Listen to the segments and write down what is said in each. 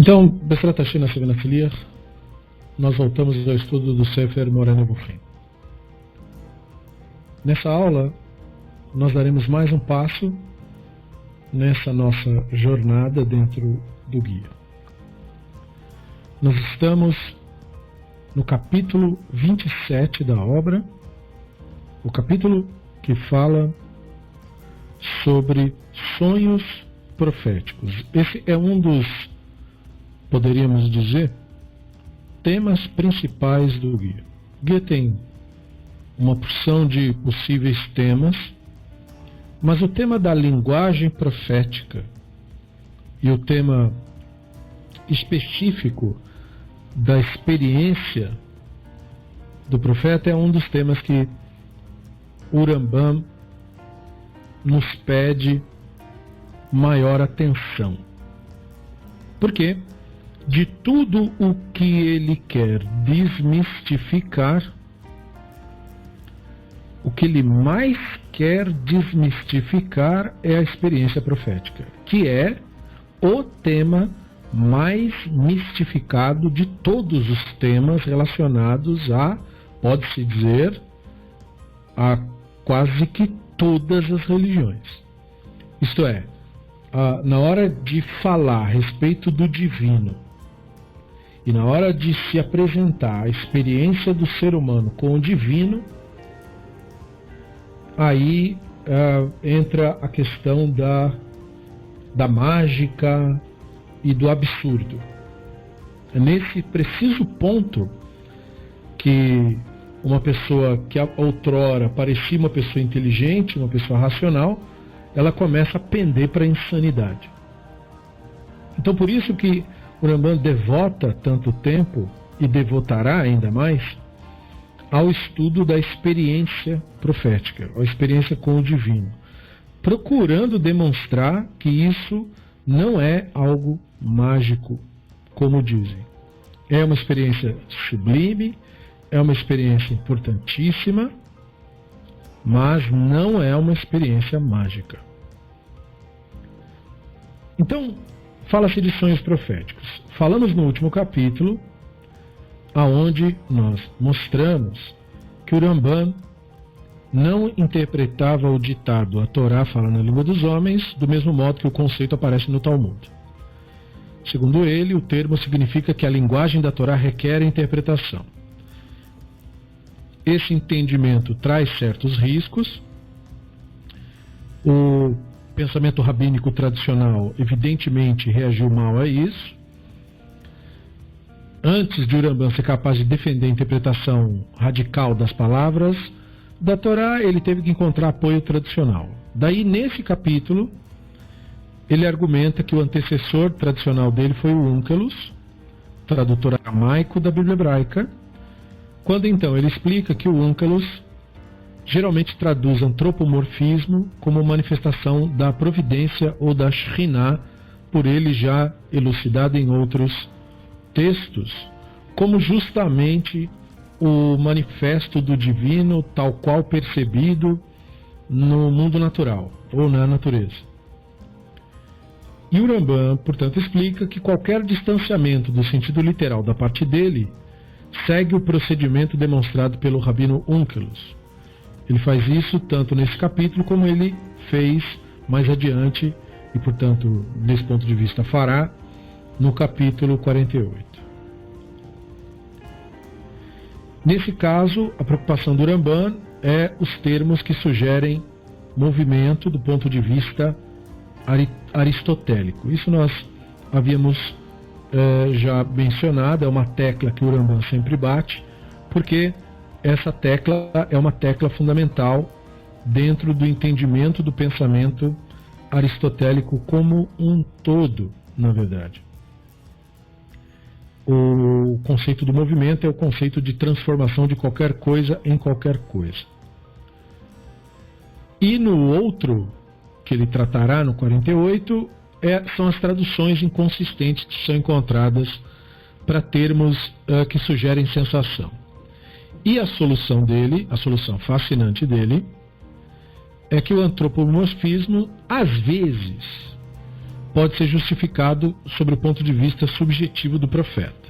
Então, Bezrat Hashem, na segunda filia, nós voltamos ao estudo do Sefer Moreh Nevuchim. Nessa aula, nós daremos mais um passo nessa nossa jornada dentro do guia. Nós estamos no capítulo 27 da obra, o capítulo que fala sobre sonhos proféticos. Esse é um dos, poderíamos dizer, temas principais do guia. O guia tem uma porção de possíveis temas, mas o tema da linguagem profética e o tema específico da experiência do profeta é um dos temas que o Rambam nos pede maior atenção. Por quê? De tudo o que ele quer desmistificar, o que ele mais quer desmistificar é a experiência profética, que é o tema mais mistificado de todos os temas relacionados a, pode-se dizer, a quase que todas as religiões. Isto é, na hora de falar a respeito do divino e na hora de se apresentar a experiência do ser humano com o divino, aí entra a questão da mágica e do absurdo. É nesse preciso ponto que uma pessoa que outrora parecia uma pessoa inteligente, uma pessoa racional, ela começa a pender para a insanidade. Então, por isso que o Rambam devota tanto tempo, e devotará ainda mais, ao estudo da experiência profética, a experiência com o divino, procurando demonstrar que isso não é algo mágico, como dizem. É uma experiência sublime, é uma experiência importantíssima, mas não é uma experiência mágica. Então, fala-se de sonhos proféticos. Falamos no último capítulo, aonde nós mostramos que o Rambam não interpretava o ditado, a Torá fala na língua dos homens, do mesmo modo que o conceito aparece no Talmud. Segundo ele, o termo significa que a linguagem da Torá requer interpretação. Esse entendimento traz certos riscos. O pensamento rabínico tradicional evidentemente reagiu mal a isso. Antes de o Rambam ser capaz de defender a interpretação radical das palavras da Torá, ele teve que encontrar apoio tradicional. Daí, nesse capítulo, ele argumenta que o antecessor tradicional dele foi o Onkelos, tradutor aramaico da Bíblia hebraica, quando então ele explica que o Onkelos geralmente traduz antropomorfismo como manifestação da providência ou da Shekhinah, por ele já elucidado em outros textos, como justamente o manifesto do divino tal qual percebido no mundo natural ou na natureza. E o Rambam, portanto, explica que qualquer distanciamento do sentido literal da parte dele segue o procedimento demonstrado pelo Rabino Onkelos. Ele faz isso tanto nesse capítulo como ele fez mais adiante e, portanto, desse ponto de vista fará no capítulo 48. Nesse caso, a preocupação do Rambam é os termos que sugerem movimento do ponto de vista aristotélico. Isso nós havíamos já mencionado, é uma tecla que o Rambam sempre bate, porque essa tecla é uma tecla fundamental dentro do entendimento do pensamento aristotélico como um todo, na verdade. O conceito do movimento é o conceito de transformação de qualquer coisa em qualquer coisa. E no outro, que ele tratará no 48, são as traduções inconsistentes que são encontradas para termos que sugerem sensação. E a solução dele, a solução fascinante dele, é que o antropomorfismo, às vezes, pode ser justificado sobre o ponto de vista subjetivo do profeta.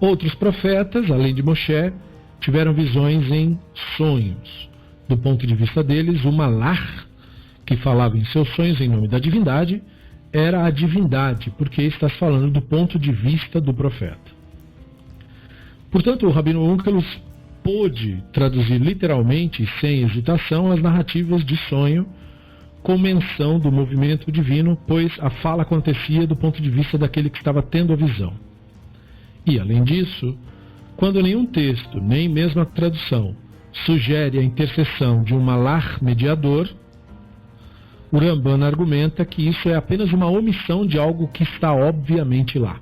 Outros profetas, além de Moshe, tiveram visões em sonhos. Do ponto de vista deles, o Malach, que falava em seus sonhos em nome da divindade, era a divindade, porque está falando do ponto de vista do profeta. Portanto, o Rabino Onkelos pôde traduzir literalmente, sem hesitação, as narrativas de sonho com menção do movimento divino, pois a fala acontecia do ponto de vista daquele que estava tendo a visão. E, além disso, quando nenhum texto, nem mesmo a tradução, sugere a intercessão de um malach mediador, o Ramban argumenta que isso é apenas uma omissão de algo que está obviamente lá.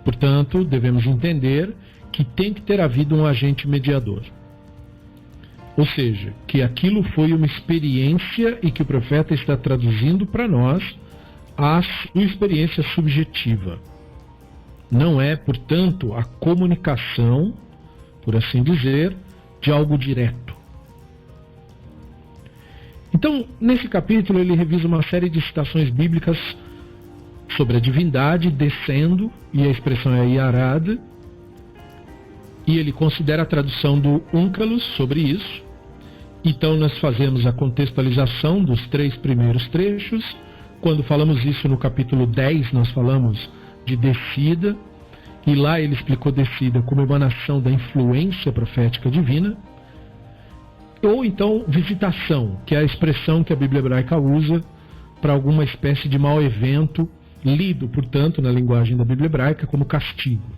Portanto, devemos entender que tem que ter havido um agente mediador. Ou seja, que aquilo foi uma experiência e que o profeta está traduzindo para nós a sua experiência subjetiva. Não é, portanto, a comunicação, por assim dizer, de algo direto. Então, nesse capítulo, ele revisa uma série de citações bíblicas sobre a divindade descendo, e a expressão é Yarad, e ele considera a tradução do Onkelos sobre isso. Então, nós fazemos a contextualização dos 3 primeiros trechos. Quando falamos isso no capítulo 10, nós falamos de descida, e lá ele explicou descida como emanação da influência profética divina, ou então visitação, que é a expressão que a Bíblia hebraica usa para alguma espécie de mau evento, lido, portanto, na linguagem da Bíblia hebraica como castigo.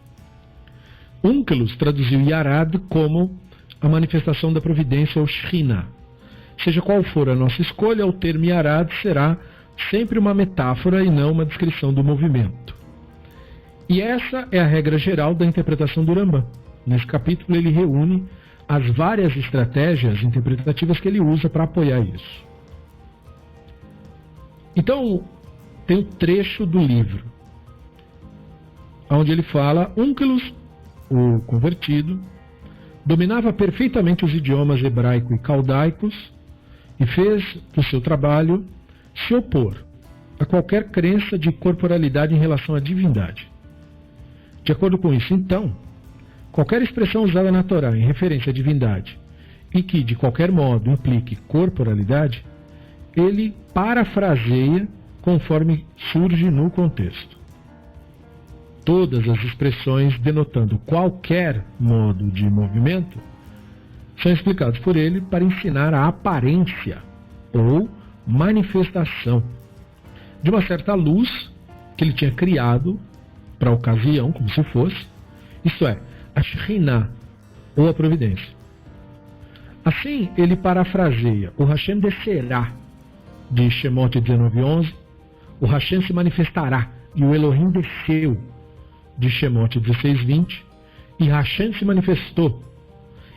Onkelos traduziu Yarad como a manifestação da providência ou Shekhinah. Seja qual for a nossa escolha, o termo Yarad será sempre uma metáfora e não uma descrição do movimento. E essa é a regra geral da interpretação do Ramban. Nesse capítulo ele reúne as várias estratégias interpretativas que ele usa para apoiar isso. Então, tem um trecho do livro, onde ele fala: Onkelos, o convertido, dominava perfeitamente os idiomas hebraico e caldaicos e fez do seu trabalho se opor a qualquer crença de corporalidade em relação à divindade. De acordo com isso, então, qualquer expressão usada na Torá em referência à divindade e que, de qualquer modo, implique corporalidade, ele parafraseia conforme surge no contexto. Todas as expressões denotando qualquer modo de movimento são explicadas por ele para ensinar a aparência ou manifestação de uma certa luz que ele tinha criado para a ocasião, como se fosse, isto é, a Shekhinah, ou a providência. Assim, ele parafraseia: o Hashem descerá, de Shemot 19:11, o Hashem se manifestará, e o Elohim desceu, de Shemot 16:20, e Hashem se manifestou.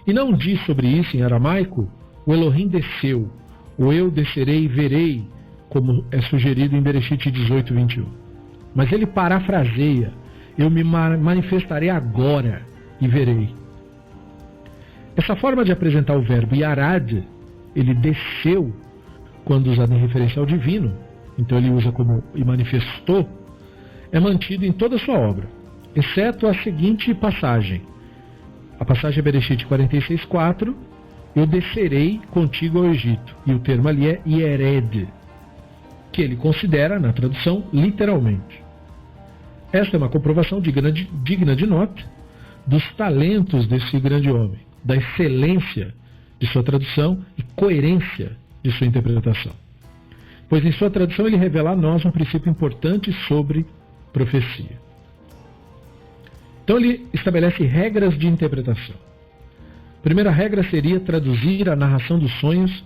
E não diz sobre isso em aramaico: o Elohim desceu, ou eu descerei e verei, como é sugerido em Bereshit 18:21. Mas ele parafraseia: eu me manifestarei agora e verei. Essa forma de apresentar o verbo Yarad, ele desceu, quando usado em referência ao divino, então ele usa como e manifestou, é mantido em toda a sua obra, exceto a seguinte passagem. A passagem é Bereshit 46:4, eu descerei contigo ao Egito. E o termo ali é Yered, que ele considera, na tradução, literalmente. Esta é uma comprovação digna de nota dos talentos desse grande homem, da excelência de sua tradução e coerência de sua interpretação. Pois em sua tradução ele revela a nós um princípio importante sobre profecia. Então ele estabelece regras de interpretação. A primeira regra seria traduzir a narração dos sonhos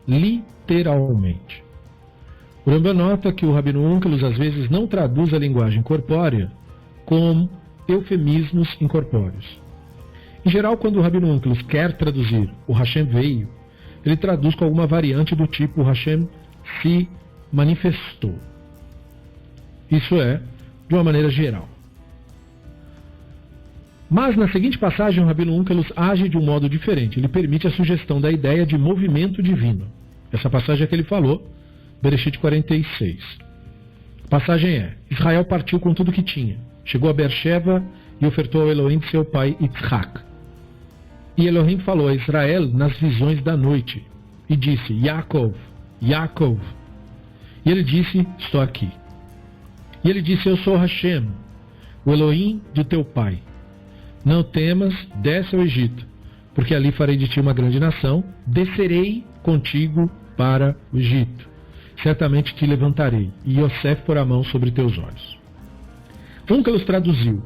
literalmente. O Ramban nota que o Rabino Onkelos às vezes não traduz a linguagem corpórea com eufemismos incorpóreos. Em geral, quando o Rabino Onkelos quer traduzir o Hashem veio, ele traduz com alguma variante do tipo o Hashem se manifestou. Isso é, de uma maneira geral. Mas na seguinte passagem o Rabino Onkelos age de um modo diferente. Ele permite a sugestão da ideia de movimento divino. Essa passagem é que ele falou, Bereshit 46. A passagem é: Israel partiu com tudo que tinha. Chegou a Beersheba e ofertou ao Elohim de seu pai Yitzhak. E Elohim falou a Israel nas visões da noite e disse: Yaakov, Yaakov. E ele disse: estou aqui. E ele disse: eu sou Hashem, o Elohim de teu pai. Não temas, desce ao Egito, porque ali farei de ti uma grande nação. Descerei contigo para o Egito. Certamente te levantarei, e Yosef porá a mão sobre teus olhos. Onkelos traduziu: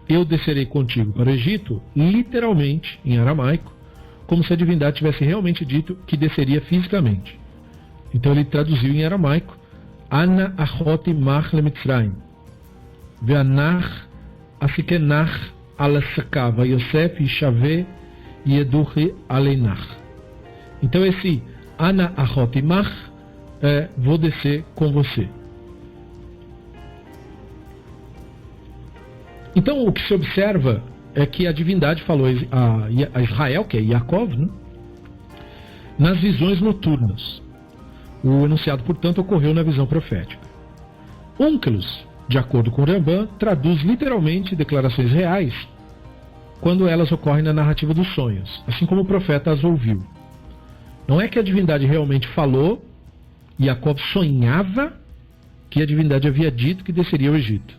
eu descerei contigo para o Egito, literalmente, em aramaico, como se a divindade tivesse realmente dito que desceria fisicamente. Então ele traduziu em aramaico: Ana achoti mach lemitzrayim, ve'anach asikenach alasakava Yosef yishave yeduchi aleinach. Então esse Ana achoti mach é: vou descer com você. Então o que se observa é que a divindade falou a Israel, que é Yaakov, né, nas visões noturnas. O enunciado, portanto, ocorreu na visão profética. Onkelos, de acordo com Rambam, traduz literalmente declarações reais quando elas ocorrem na narrativa dos sonhos, assim como o profeta as ouviu. Não é que a divindade realmente falou, e Yaakov sonhava que a divindade havia dito que desceria ao Egito.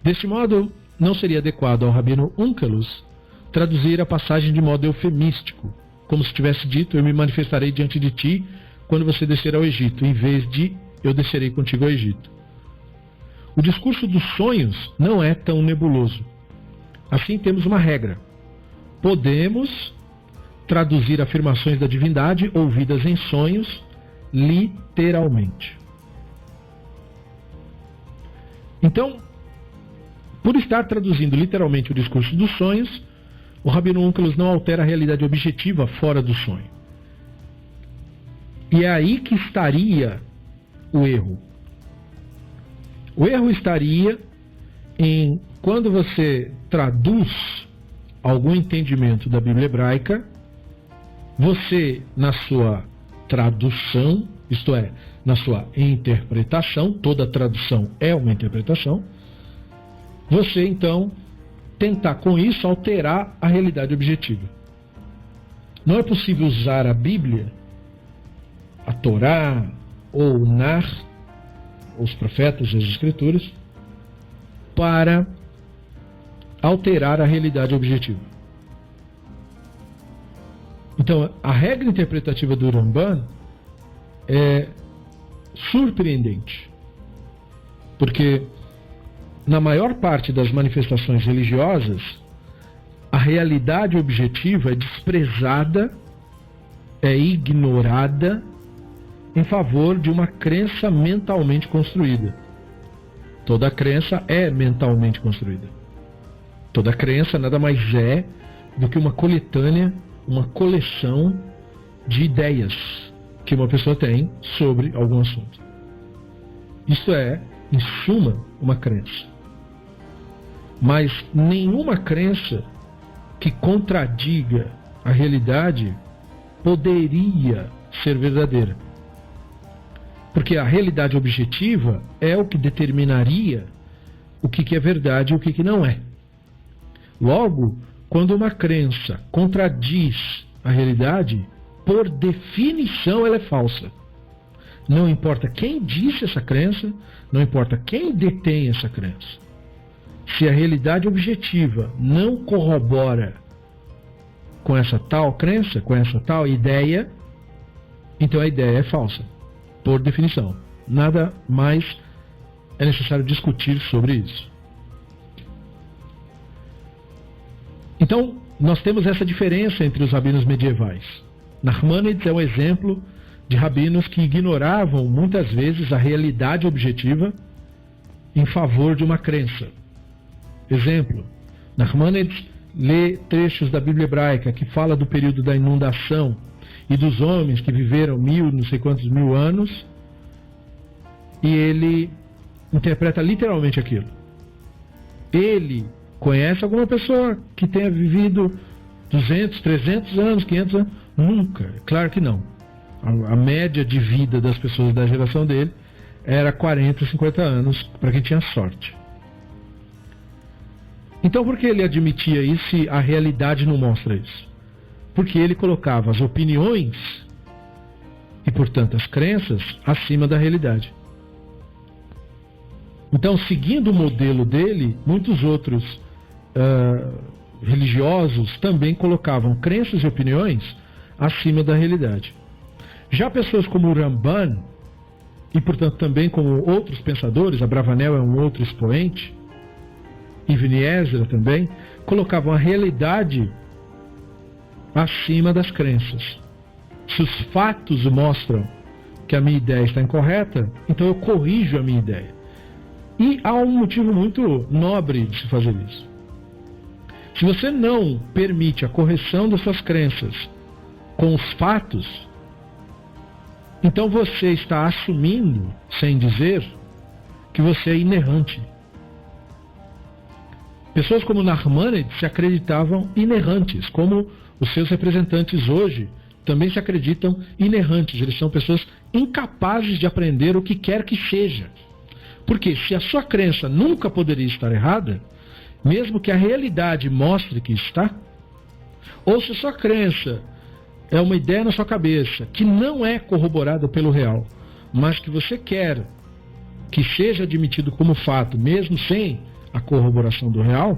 Deste modo, não seria adequado ao rabino Onkelos traduzir a passagem de modo eufemístico, como se tivesse dito: eu me manifestarei diante de ti quando você descer ao Egito, em vez de eu descerei contigo ao Egito. O discurso dos sonhos não é tão nebuloso. Assim, temos uma regra: podemos traduzir afirmações da divindade ouvidas em sonhos literalmente. Então, por estar traduzindo literalmente o discurso dos sonhos, o rabino Onkelos não altera a realidade objetiva fora do sonho. E é aí que estaria o erro. O erro estaria em quando você traduz algum entendimento da Bíblia hebraica, você, na sua tradução, isto é, na sua interpretação, toda tradução é uma interpretação, você então tentar com isso alterar a realidade objetiva. Não é possível usar a Bíblia, a Torá, ou o Nar, os profetas, as Escrituras, para alterar a realidade objetiva. Então, a regra interpretativa do Rambam é surpreendente, porque na maior parte das manifestações religiosas, a realidade objetiva é desprezada, é ignorada em favor de uma crença mentalmente construída. Toda crença é mentalmente construída. Toda crença nada mais é do que uma coletânea, uma coleção de ideias que uma pessoa tem sobre algum assunto. Isso é, em suma, uma crença. Mas nenhuma crença que contradiga a realidade poderia ser verdadeira. Porque a realidade objetiva é o que determinaria o que é verdade e o que não é. Logo, quando uma crença contradiz a realidade, por definição ela é falsa. Não importa quem disse essa crença, não importa quem detém essa crença. Se a realidade objetiva não corrobora com essa tal crença, com essa tal ideia, então a ideia é falsa, por definição. Nada mais é necessário discutir sobre isso. Então, nós temos essa diferença entre os rabinos medievais. Nachmanides é um exemplo de rabinos que ignoravam muitas vezes a realidade objetiva em favor de uma crença. Exemplo, Nachmanides lê trechos da Bíblia hebraica que fala do período da inundação e dos homens que viveram não sei quantos mil anos, e ele interpreta literalmente aquilo. Ele conhece alguma pessoa que tenha vivido 200, 300 anos, 500 anos? Nunca, claro que não. A média de vida das pessoas da geração dele era 40, 50 anos para quem tinha sorte. Então por que ele admitia isso se a realidade não mostra isso? Porque ele colocava as opiniões e, portanto, as crenças acima da realidade. Então, seguindo o modelo dele, muitos outros religiosos também colocavam crenças e opiniões acima da realidade. Já pessoas como o Ramban, e portanto também como outros pensadores, Abravanel é um outro expoente, Ibn Ezra também, colocavam a realidade acima das crenças. Se os fatos mostram que a minha ideia está incorreta, então eu corrijo a minha ideia. E há um motivo muito nobre de se fazer isso. Se você não permite a correção das suas crenças com os fatos, então você está assumindo, sem dizer, que você é inerrante. Pessoas como Nachmanides se acreditavam inerrantes, como os seus representantes hoje também se acreditam inerrantes. Eles são pessoas incapazes de aprender o que quer que seja. Porque se a sua crença nunca poderia estar errada, mesmo que a realidade mostre que está, ou se a sua crença é uma ideia na sua cabeça que não é corroborada pelo real, mas que você quer que seja admitido como fato, mesmo sem a corroboração do real,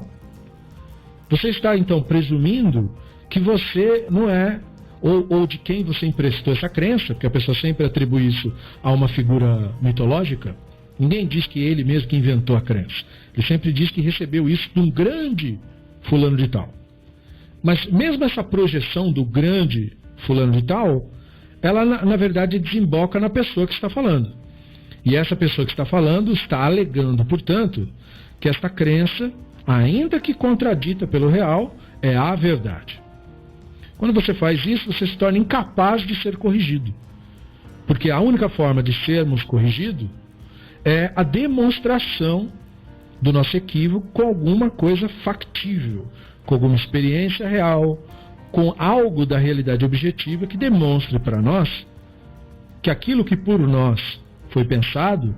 você está então presumindo que você não é, ou de quem você emprestou essa crença, porque a pessoa sempre atribui isso a uma figura mitológica. Ninguém diz que ele mesmo que inventou a crença. Ele sempre diz que recebeu isso de um grande fulano de tal. Mas mesmo essa projeção do grande fulano de tal, ela na verdade desemboca na pessoa que está falando. E essa pessoa que está falando está alegando, portanto, que esta crença, ainda que contradita pelo real, é a verdade. Quando você faz isso, você se torna incapaz de ser corrigido. Porque a única forma de sermos corrigidos é a demonstração do nosso equívoco com alguma coisa factível, com alguma experiência real, com algo da realidade objetiva que demonstre para nós que aquilo que por nós foi pensado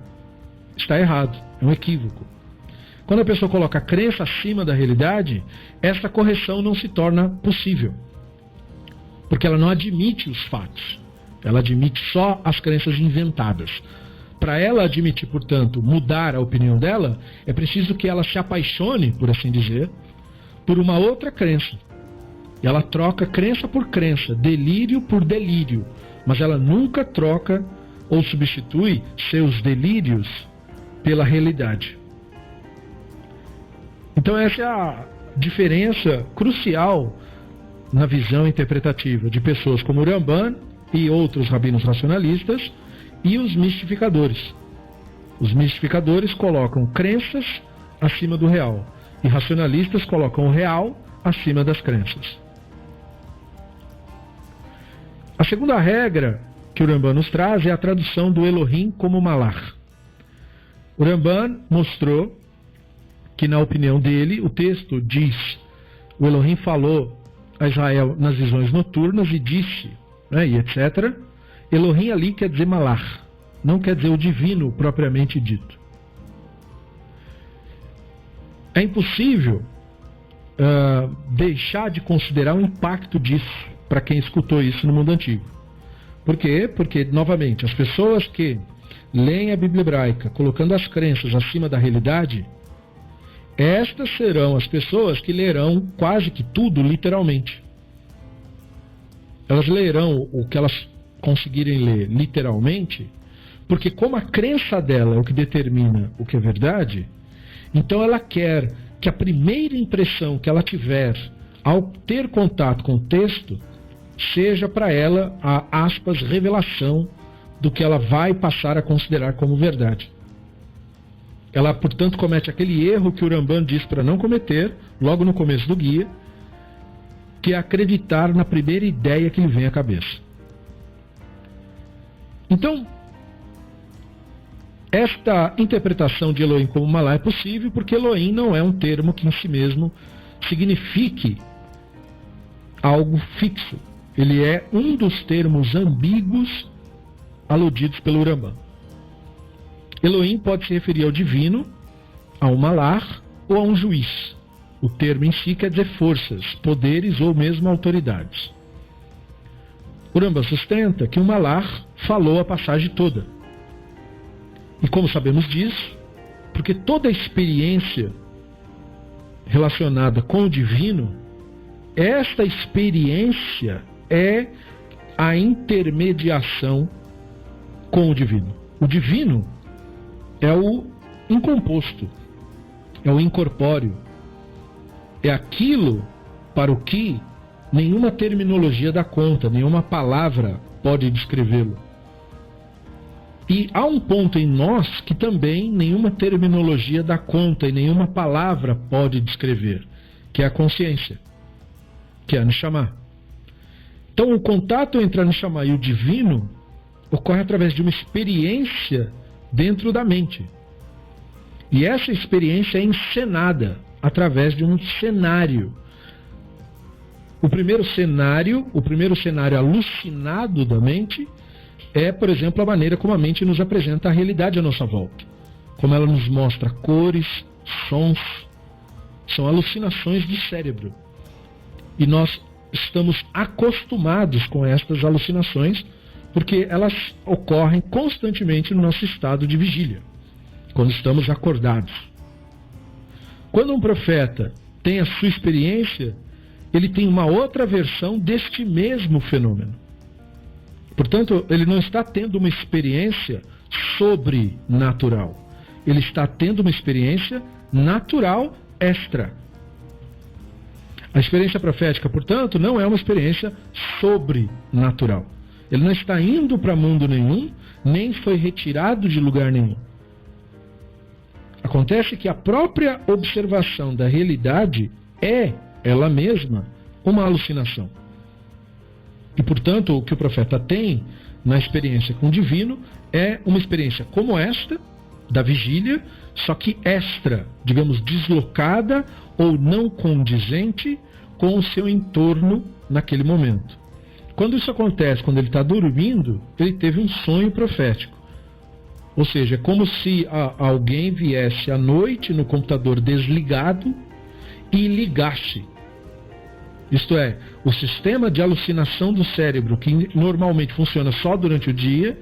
está errado, é um equívoco. Quando a pessoa coloca a crença acima da realidade, essa correção não se torna possível, porque ela não admite os fatos, ela admite só as crenças inventadas. Para ela admitir, portanto, mudar a opinião dela, é preciso que ela se apaixone, por assim dizer, por uma outra crença. Ela troca crença por crença, delírio por delírio, mas ela nunca troca ou substitui seus delírios pela realidade. Então essa é a diferença crucial na visão interpretativa de pessoas como o Ramban e outros rabinos racionalistas e os mistificadores. Os mistificadores colocam crenças acima do real e racionalistas colocam o real acima das crenças. A segunda regra que o Ramban nos traz é a tradução do Elohim como Malach. O Ramban mostrou que, na opinião dele, o texto diz: o Elohim falou a Israel nas visões noturnas e disse, e etc. Elohim ali quer dizer Malach, não quer dizer o divino propriamente dito. É impossível deixar de considerar o impacto disso para quem escutou isso no mundo antigo. Por quê? Porque, novamente, as pessoas que leem a Bíblia hebraica colocando as crenças acima da realidade, estas serão as pessoas que lerão quase que tudo literalmente. Elas lerão o que elas conseguirem ler literalmente, porque como a crença dela é o que determina o que é verdade, então ela quer que a primeira impressão que ela tiver ao ter contato com o texto seja para ela a, aspas, revelação do que ela vai passar a considerar como verdade. Ela, portanto, comete aquele erro que o Ramban diz para não cometer, logo no começo do guia, que é acreditar na primeira ideia que lhe vem à cabeça. Então, esta interpretação de Elohim como Malá é possível porque Elohim não é um termo que em si mesmo signifique algo fixo. Ele é um dos termos ambíguos aludidos pelo Ramban. Elohim pode se referir ao divino, a um malar ou a um juiz. O termo em si quer dizer forças, poderes ou mesmo autoridades. O Rambam sustenta que o malar falou a passagem toda. E como sabemos disso? Porque toda experiência relacionada com o divino, esta experiência é a intermediação com o divino. O divino é o incomposto, é o incorpóreo, é aquilo para o que nenhuma terminologia dá conta, nenhuma palavra pode descrevê-lo. E há um ponto em nós que também nenhuma terminologia dá conta e nenhuma palavra pode descrever, que é a consciência, que é a Neshama. Então o contato entre a Neshama e o divino ocorre através de uma experiência dentro da mente. E essa experiência é encenada através de um cenário. O primeiro cenário alucinado da mente é, por exemplo, a maneira como a mente nos apresenta a realidade à nossa volta. Como ela nos mostra cores, sons, são alucinações do cérebro. E nós estamos acostumados com estas alucinações porque elas ocorrem constantemente no nosso estado de vigília, quando estamos acordados. Quando um profeta tem a sua experiência, ele tem uma outra versão deste mesmo fenômeno. Portanto, ele não está tendo uma experiência sobrenatural. Ele está tendo uma experiência natural extra. A experiência profética, portanto, não é uma experiência sobrenatural. Ele não está indo para mundo nenhum, nem foi retirado de lugar nenhum. Acontece que a própria observação da realidade é, ela mesma, uma alucinação. E, portanto, o que o profeta tem na experiência com o divino é uma experiência como esta, da vigília, só que extra, digamos, deslocada ou não condizente com o seu entorno naquele momento. Quando isso acontece, quando ele está dormindo, ele teve um sonho profético. Ou seja, é como se alguém viesse à noite no computador desligado e ligasse. Isto é, o sistema de alucinação do cérebro, que normalmente funciona só durante o dia,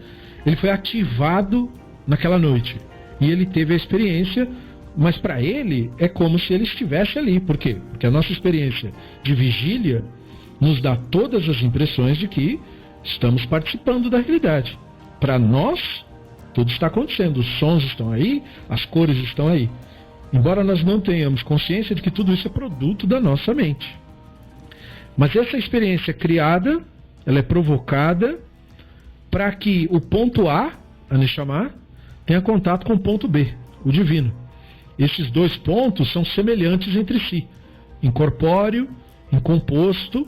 ele foi ativado naquela noite. E ele teve a experiência, mas para ele é como se ele estivesse ali. Por quê? Porque a nossa experiência de vigília nos dá todas as impressões de que estamos participando da realidade. Para nós, tudo está acontecendo. Os sons estão aí, as cores estão aí. Embora nós não tenhamos consciência de que tudo isso é produto da nossa mente. Mas essa experiência criada, ela é provocada para que o ponto A, a Neshama, tenha contato com o ponto B, o divino. Esses dois pontos são semelhantes entre si, incorpóreo, incomposto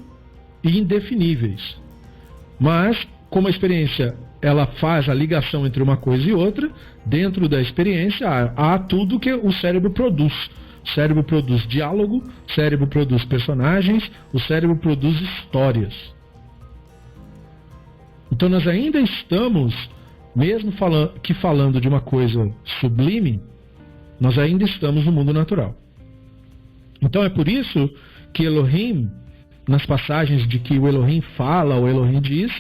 e indefiníveis. Mas, como a experiência ela faz a ligação entre uma coisa e outra, dentro da experiência há tudo que o cérebro produz. O cérebro produz diálogo, o cérebro produz personagens, o cérebro produz histórias. Então nós ainda estamos, mesmo falando de uma coisa sublime, nós ainda estamos no mundo natural. Então é por isso que Elohim, nas passagens de que o Elohim fala, o Elohim diz,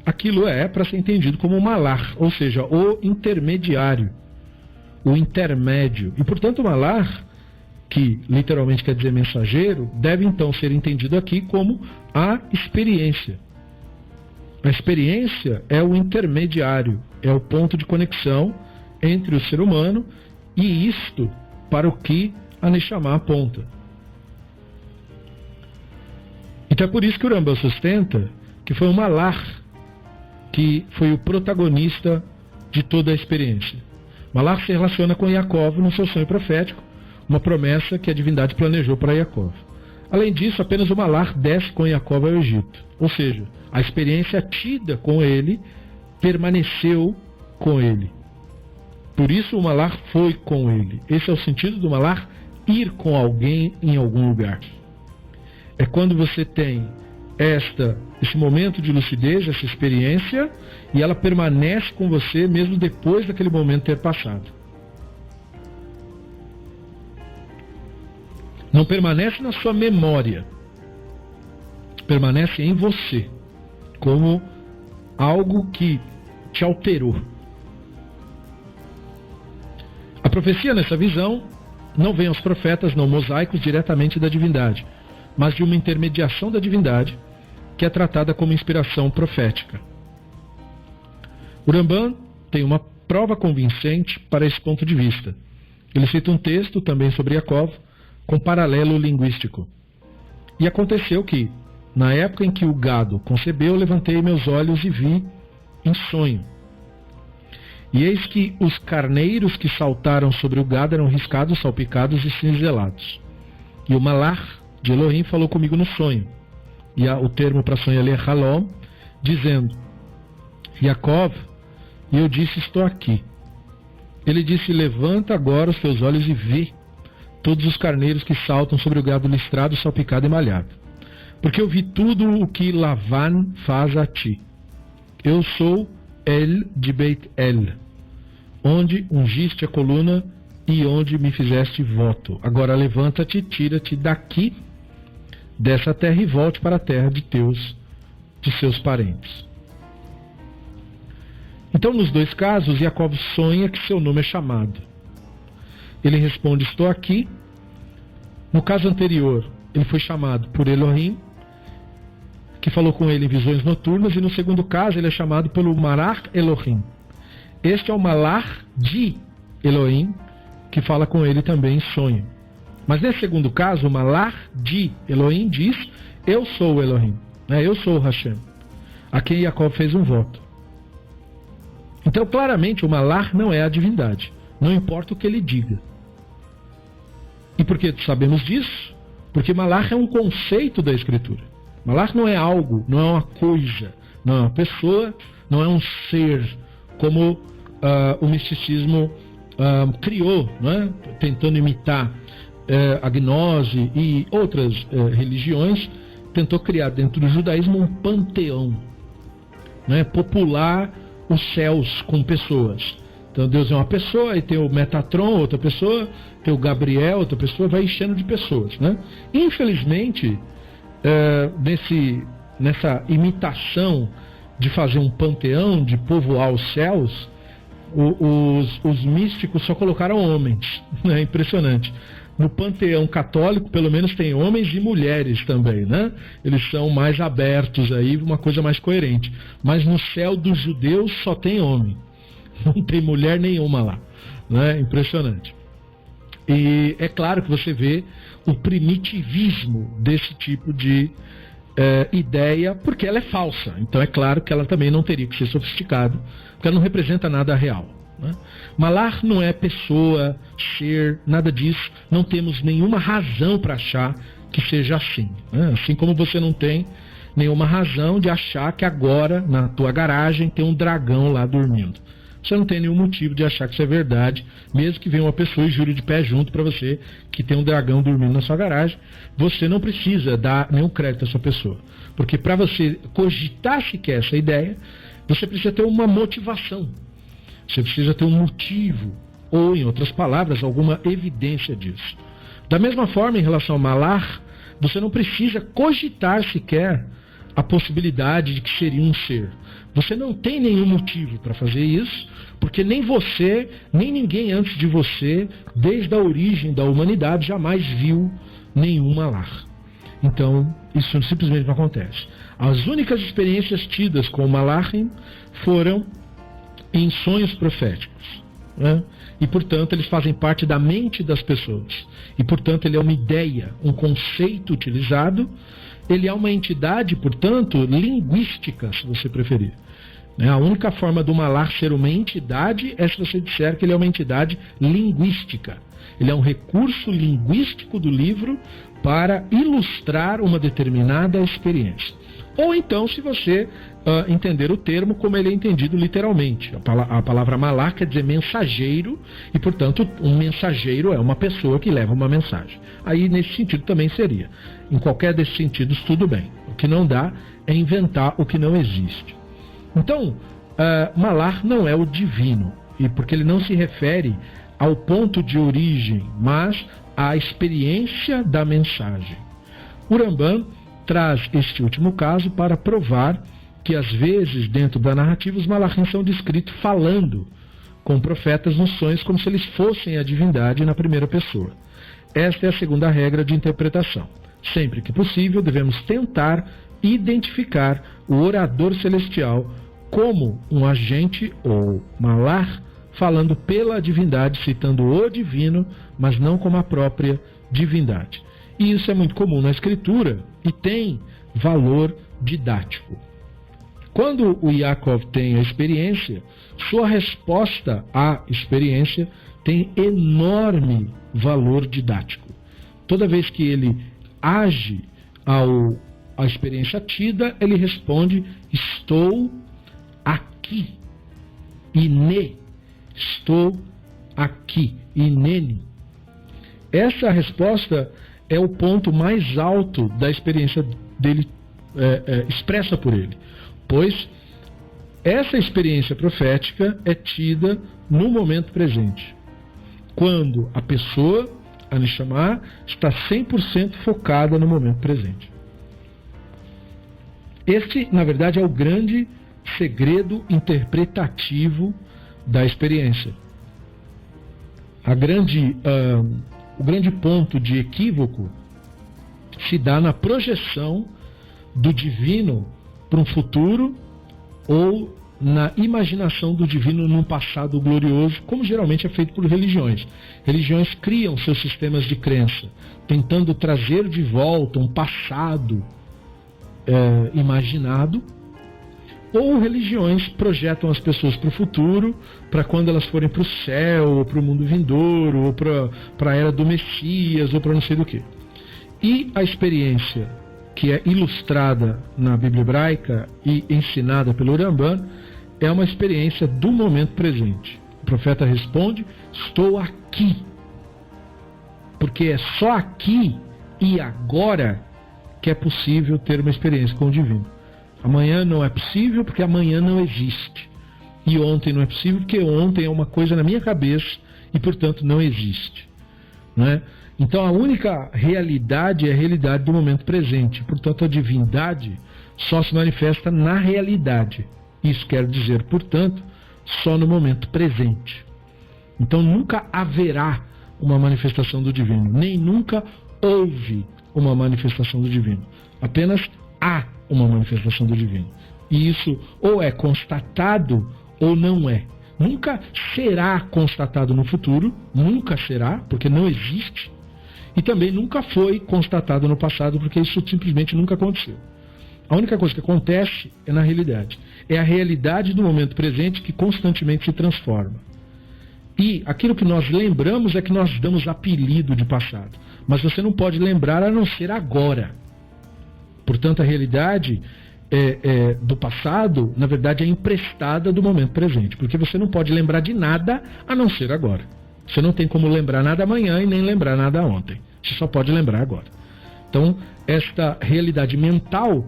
aquilo é para ser entendido como um malar, ou seja, o intermediário, o intermédio. E portanto o malar, que literalmente quer dizer mensageiro, deve então ser entendido aqui como a experiência. A experiência é o intermediário, é o ponto de conexão entre o ser humano e isto para o que a Neshama aponta. Então é por isso que o Rambam sustenta que foi o malar que foi o protagonista de toda a experiência. Malar se relaciona com Yaakov no seu sonho profético, uma promessa que a divindade planejou para Yaakov. Além disso, apenas o malar desce com Yaakov ao Egito. Ou seja, a experiência tida com ele permaneceu com ele. Por isso o malar foi com ele. Esse é o sentido do malar, ir com alguém em algum lugar. É quando você tem esse momento de lucidez, essa experiência, e ela permanece com você mesmo depois daquele momento ter passado. Não permanece na sua memória, permanece em você, como algo que te alterou. A profecia nessa visão não vem aos profetas não mosaicos diretamente da divindade, mas de uma intermediação da divindade, que é tratada como inspiração profética. O Ramban tem uma prova convincente para esse ponto de vista. Ele cita um texto também sobre Yaakov, com paralelo linguístico. E aconteceu que, na época em que o gado concebeu, levantei meus olhos e vi em sonho. E eis que os carneiros que saltaram sobre o gado eram riscados, salpicados e cinzelados. E o malach de Elohim falou comigo no sonho. E o termo para sonho ali é halom, dizendo: Yaakov, e eu disse, estou aqui. Ele disse, levanta agora os teus olhos e vê todos os carneiros que saltam sobre o gado listrado, salpicado e malhado. Porque eu vi tudo o que Lavan faz a ti. Eu sou El de Beit El, onde ungiste a coluna e onde me fizeste voto. Agora levanta-te, tira-te daqui, dessa terra, e volte para a terra de seus parentes. Então, nos dois casos, Yaakov sonha que seu nome é chamado. Ele responde, estou aqui. No caso anterior, ele foi chamado por Elohim, que falou com ele em visões noturnas, e no segundo caso, ele é chamado pelo Malach Elohim. Este é o Malach de Elohim, que fala com ele também em sonho. Mas nesse segundo caso, o Malach de Elohim diz, eu sou o Elohim, eu sou o Hashem, a quem Yaakov fez um voto. Então, claramente, o Malach não é a divindade, não importa o que ele diga. E por que sabemos disso? Porque Malach é um conceito da Escritura. Malach não é algo, não é uma coisa, não é uma pessoa, não é um ser, como o misticismo criou, não é? Tentando imitar a gnose e outras religiões, tentou criar dentro do judaísmo um panteão, não é? Popular os céus com pessoas. Então Deus é uma pessoa, aí tem o Metatron, outra pessoa, tem o Gabriel, outra pessoa, vai enchendo de pessoas, né? Infelizmente, nessa imitação de fazer um panteão, de povoar os céus, os místicos só colocaram homens. É impressionante. No panteão católico, pelo menos, tem homens e mulheres também, né? Eles são mais abertos aí, uma coisa mais coerente. Mas no céu dos judeus só tem homem. Não tem mulher nenhuma lá, né? Impressionante. E é claro que você vê o primitivismo desse tipo de ideia, porque ela é falsa. Então é claro que ela também não teria que ser sofisticada, porque ela não representa nada real, né? Malach não é pessoa, ser, nada disso. Não temos nenhuma razão para achar que seja assim, né? Assim como você não tem nenhuma razão de achar que agora na tua garagem tem um dragão lá dormindo. Você não tem nenhum motivo de achar que isso é verdade, mesmo que venha uma pessoa e jure de pé junto para você que tem um dragão dormindo na sua garagem. Você não precisa dar nenhum crédito a essa pessoa, porque para você cogitar sequer essa ideia, você precisa ter uma motivação, você precisa ter um motivo, ou em outras palavras, alguma evidência disso. Da mesma forma, em relação ao Malach, você não precisa cogitar sequer a possibilidade de que seria um ser. Você não tem nenhum motivo para fazer isso, porque nem você, nem ninguém antes de você, desde a origem da humanidade, jamais viu nenhum Malach. Então, isso simplesmente não acontece. As únicas experiências tidas com o Malachim foram em sonhos proféticos, né? E, portanto, eles fazem parte da mente das pessoas. E, portanto, ele é uma ideia, um conceito utilizado. Ele é uma entidade, portanto, linguística, se você preferir. A única forma do Malach ser uma entidade é se você disser que ele é uma entidade linguística. Ele é um recurso linguístico do livro para ilustrar uma determinada experiência. Ou então, se você entender o termo como ele é entendido literalmente. A palavra malach quer dizer mensageiro, e, portanto, um mensageiro é uma pessoa que leva uma mensagem. Aí, nesse sentido, também seria. Em qualquer desses sentidos, tudo bem. O que não dá é inventar o que não existe. Então, malach não é o divino, e porque ele não se refere ao ponto de origem, mas à experiência da mensagem. O Rambam traz este último caso para provar que, às vezes, dentro da narrativa, os malachim são descritos falando com profetas nos sonhos como se eles fossem a divindade na primeira pessoa. Esta é a segunda regra de interpretação. Sempre que possível, devemos tentar identificar o orador celestial como um agente ou malach falando pela divindade, citando o divino, mas não como a própria divindade. E isso é muito comum na Escritura e tem valor didático. Quando o Yaakov tem a experiência, sua resposta à experiência tem enorme valor didático. Toda vez que ele age à experiência tida, ele responde: estou aqui. Ine. Estou aqui. Inene. Essa resposta é o ponto mais alto da experiência dele, expressa por ele. Pois essa experiência profética é tida no momento presente, quando a pessoa, a Neshama, está 100% focada no momento presente. Este, na verdade, é o grande segredo interpretativo da experiência. O grande ponto de equívoco se dá na projeção do divino para um futuro ou na imaginação do divino num passado glorioso, como geralmente é feito por religiões. Religiões criam seus sistemas de crença, tentando trazer de volta um passado imaginado, ou religiões projetam as pessoas para o futuro, para quando elas forem para o céu, ou para o mundo vindouro, ou para a era do Messias, ou para não sei do que. E a experiência que é ilustrada na Bíblia hebraica e ensinada pelo Rambam é uma experiência do momento presente. O profeta responde: estou aqui. Porque é só aqui e agora que é possível ter uma experiência com o divino. Amanhã não é possível porque amanhã não existe. E ontem não é possível porque ontem é uma coisa na minha cabeça e, portanto, não existe. Não é? Então, a única realidade é a realidade do momento presente. Portanto, a divindade só se manifesta na realidade. Isso quer dizer, portanto, só no momento presente. Então, nunca haverá uma manifestação do divino. Nem nunca houve uma manifestação do divino. Apenas há uma manifestação do divino. E isso ou é constatado ou não é. Nunca será constatado no futuro, nunca será, porque não existe, e também nunca foi constatado no passado, porque isso simplesmente nunca aconteceu. A única coisa que acontece é na realidade. É a realidade do momento presente que constantemente se transforma. E aquilo que nós lembramos é que nós damos apelido de passado. Mas você não pode lembrar a não ser agora. Portanto, a realidade do passado, na verdade, é emprestada do momento presente. Porque você não pode lembrar de nada a não ser agora. Você não tem como lembrar nada amanhã e nem lembrar nada ontem. Você só pode lembrar agora. Então, esta realidade mental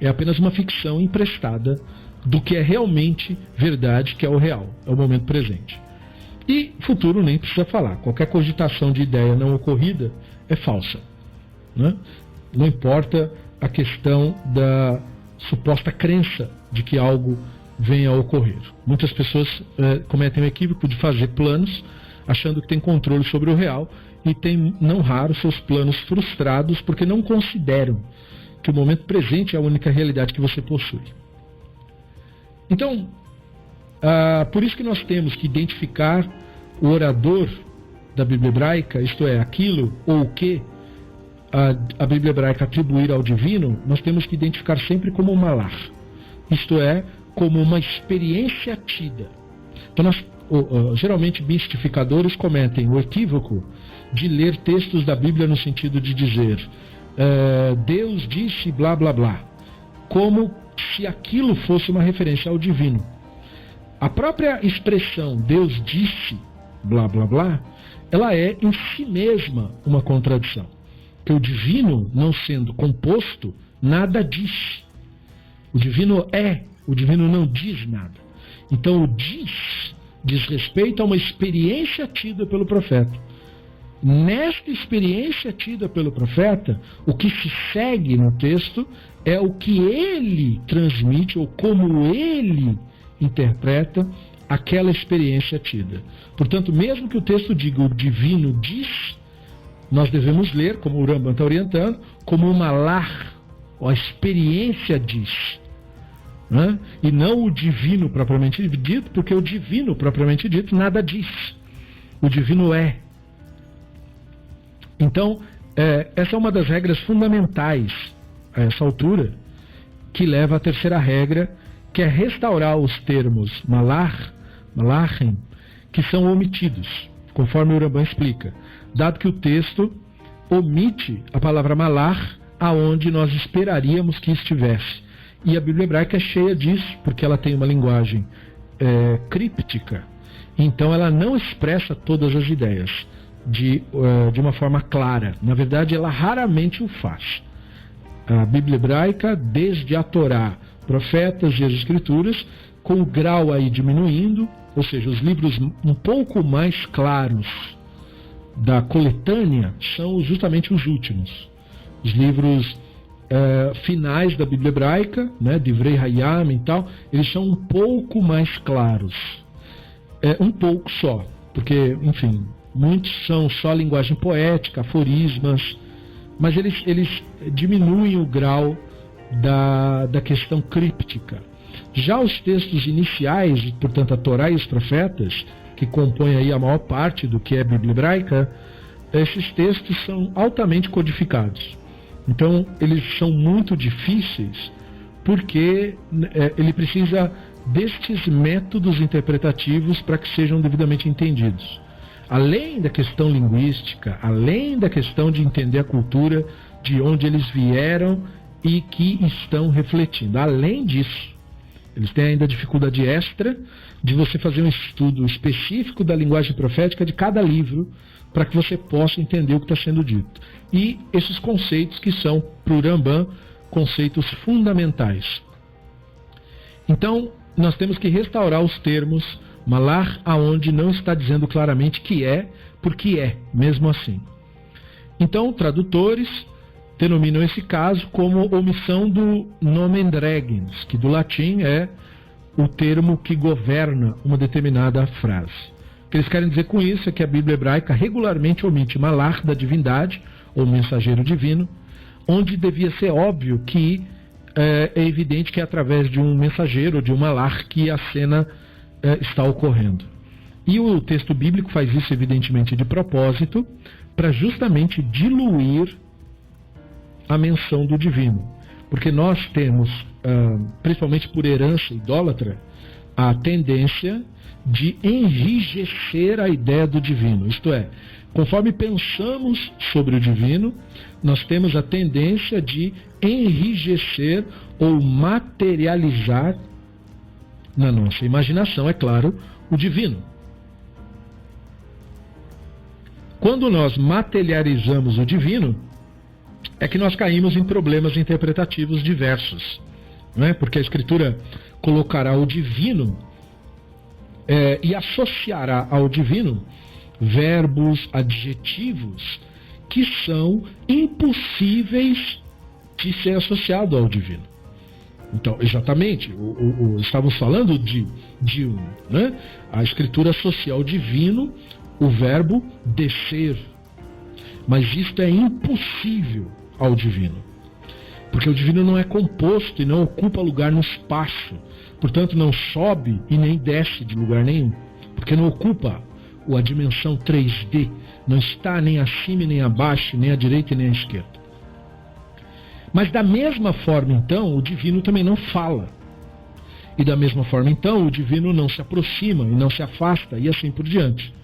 é apenas uma ficção emprestada do que é realmente verdade, que é o real, é o momento presente. E futuro nem precisa falar. Qualquer cogitação de ideia não ocorrida é falsa. Né? Não importa a questão da suposta crença de que algo venha a ocorrer. Muitas pessoas cometem o equívoco de fazer planos achando que tem controle sobre o real e tem, não raro, seus planos frustrados porque não consideram que o momento presente é a única realidade que você possui. Então, por isso que nós temos que identificar o orador da Bíblia hebraica, isto é, aquilo ou o que a Bíblia hebraica atribuir ao divino, nós temos que identificar sempre como um malach, isto é, como uma experiência tida. Então, geralmente, mistificadores cometem o equívoco de ler textos da Bíblia no sentido de dizer Deus disse blá blá blá, como se aquilo fosse uma referência ao divino. A própria expressão Deus disse, blá blá blá, ela é em si mesma uma contradição. Que o divino, não sendo composto, nada diz. O divino é, o divino não diz nada. Então o diz respeito a uma experiência tida pelo profeta. Nesta experiência tida pelo profeta, o que se segue no texto é o que ele transmite, ou como ele interpreta aquela experiência tida. Portanto, mesmo que o texto diga o divino diz, nós devemos ler, como o Rambam está orientando, como uma lar, a experiência diz. Né? E não o divino propriamente dito, porque o divino propriamente dito nada diz. O divino é. Então, essa é uma das regras fundamentais a essa altura, que leva à terceira regra, que é restaurar os termos malachim, que são omitidos, conforme o Rambam explica, dado que o texto omite a palavra malach aonde nós esperaríamos que estivesse. E a Bíblia hebraica é cheia disso, porque ela tem uma linguagem críptica, então ela não expressa todas as ideias de uma forma clara. Na verdade, ela raramente o faz. A Bíblia hebraica, desde a Torá, profetas e as Escrituras, com o grau aí diminuindo, ou seja, os livros um pouco mais claros da coletânea são justamente os últimos. Os livros finais da Bíblia hebraica, né, Divrei Hayam e tal, eles são um pouco mais claros. Um pouco só, porque, enfim, muitos são só linguagem poética, aforismas, mas eles diminuem o grau da questão críptica. Já os textos iniciais, portanto a Torá e os profetas, que compõem aí a maior parte do que é a Bíblia hebraica, esses textos são altamente codificados. Então eles são muito difíceis porque ele precisa destes métodos interpretativos para que sejam devidamente entendidos. Além da questão linguística, além da questão de entender a cultura de onde eles vieram e que estão refletindo. Além disso, eles têm ainda a dificuldade extra de você fazer um estudo específico da linguagem profética de cada livro para que você possa entender o que está sendo dito. E esses conceitos que são, para o Rambam, conceitos fundamentais. Então, nós temos que restaurar os termos malach, aonde não está dizendo claramente que é, porque é, mesmo assim. Então, tradutores denominam esse caso como omissão do nomen regens, que do latim é o termo que governa uma determinada frase. O que eles querem dizer com isso é que a Bíblia hebraica regularmente omite malach da divindade, ou mensageiro divino, onde devia ser óbvio que é evidente que é através de um mensageiro, ou de um malach, que a cena está ocorrendo. E o texto bíblico faz isso evidentemente de propósito, para justamente diluir a menção do divino. Porque nós temos, principalmente por herança idólatra, a tendência de enrijecer a ideia do divino. Isto é, conforme pensamos sobre o divino, nós temos a tendência de enrijecer ou materializar na nossa imaginação, é claro, o divino. Quando nós materializamos o divino, é que nós caímos em problemas interpretativos diversos, não é? Porque a Escritura colocará o divino e associará ao divino verbos, adjetivos que são impossíveis de ser associado ao divino. Então, exatamente, estávamos falando de um, né? A Escritura associa ao divino o verbo descer, mas isto é impossível ao divino, porque o divino não é composto e não ocupa lugar no espaço, portanto não sobe e nem desce de lugar nenhum, porque não ocupa a dimensão 3D, não está nem acima nem abaixo, nem à direita nem à esquerda. Mas da mesma forma, então, o divino também não fala. E da mesma forma, então, o divino não se aproxima e não se afasta, e assim por diante.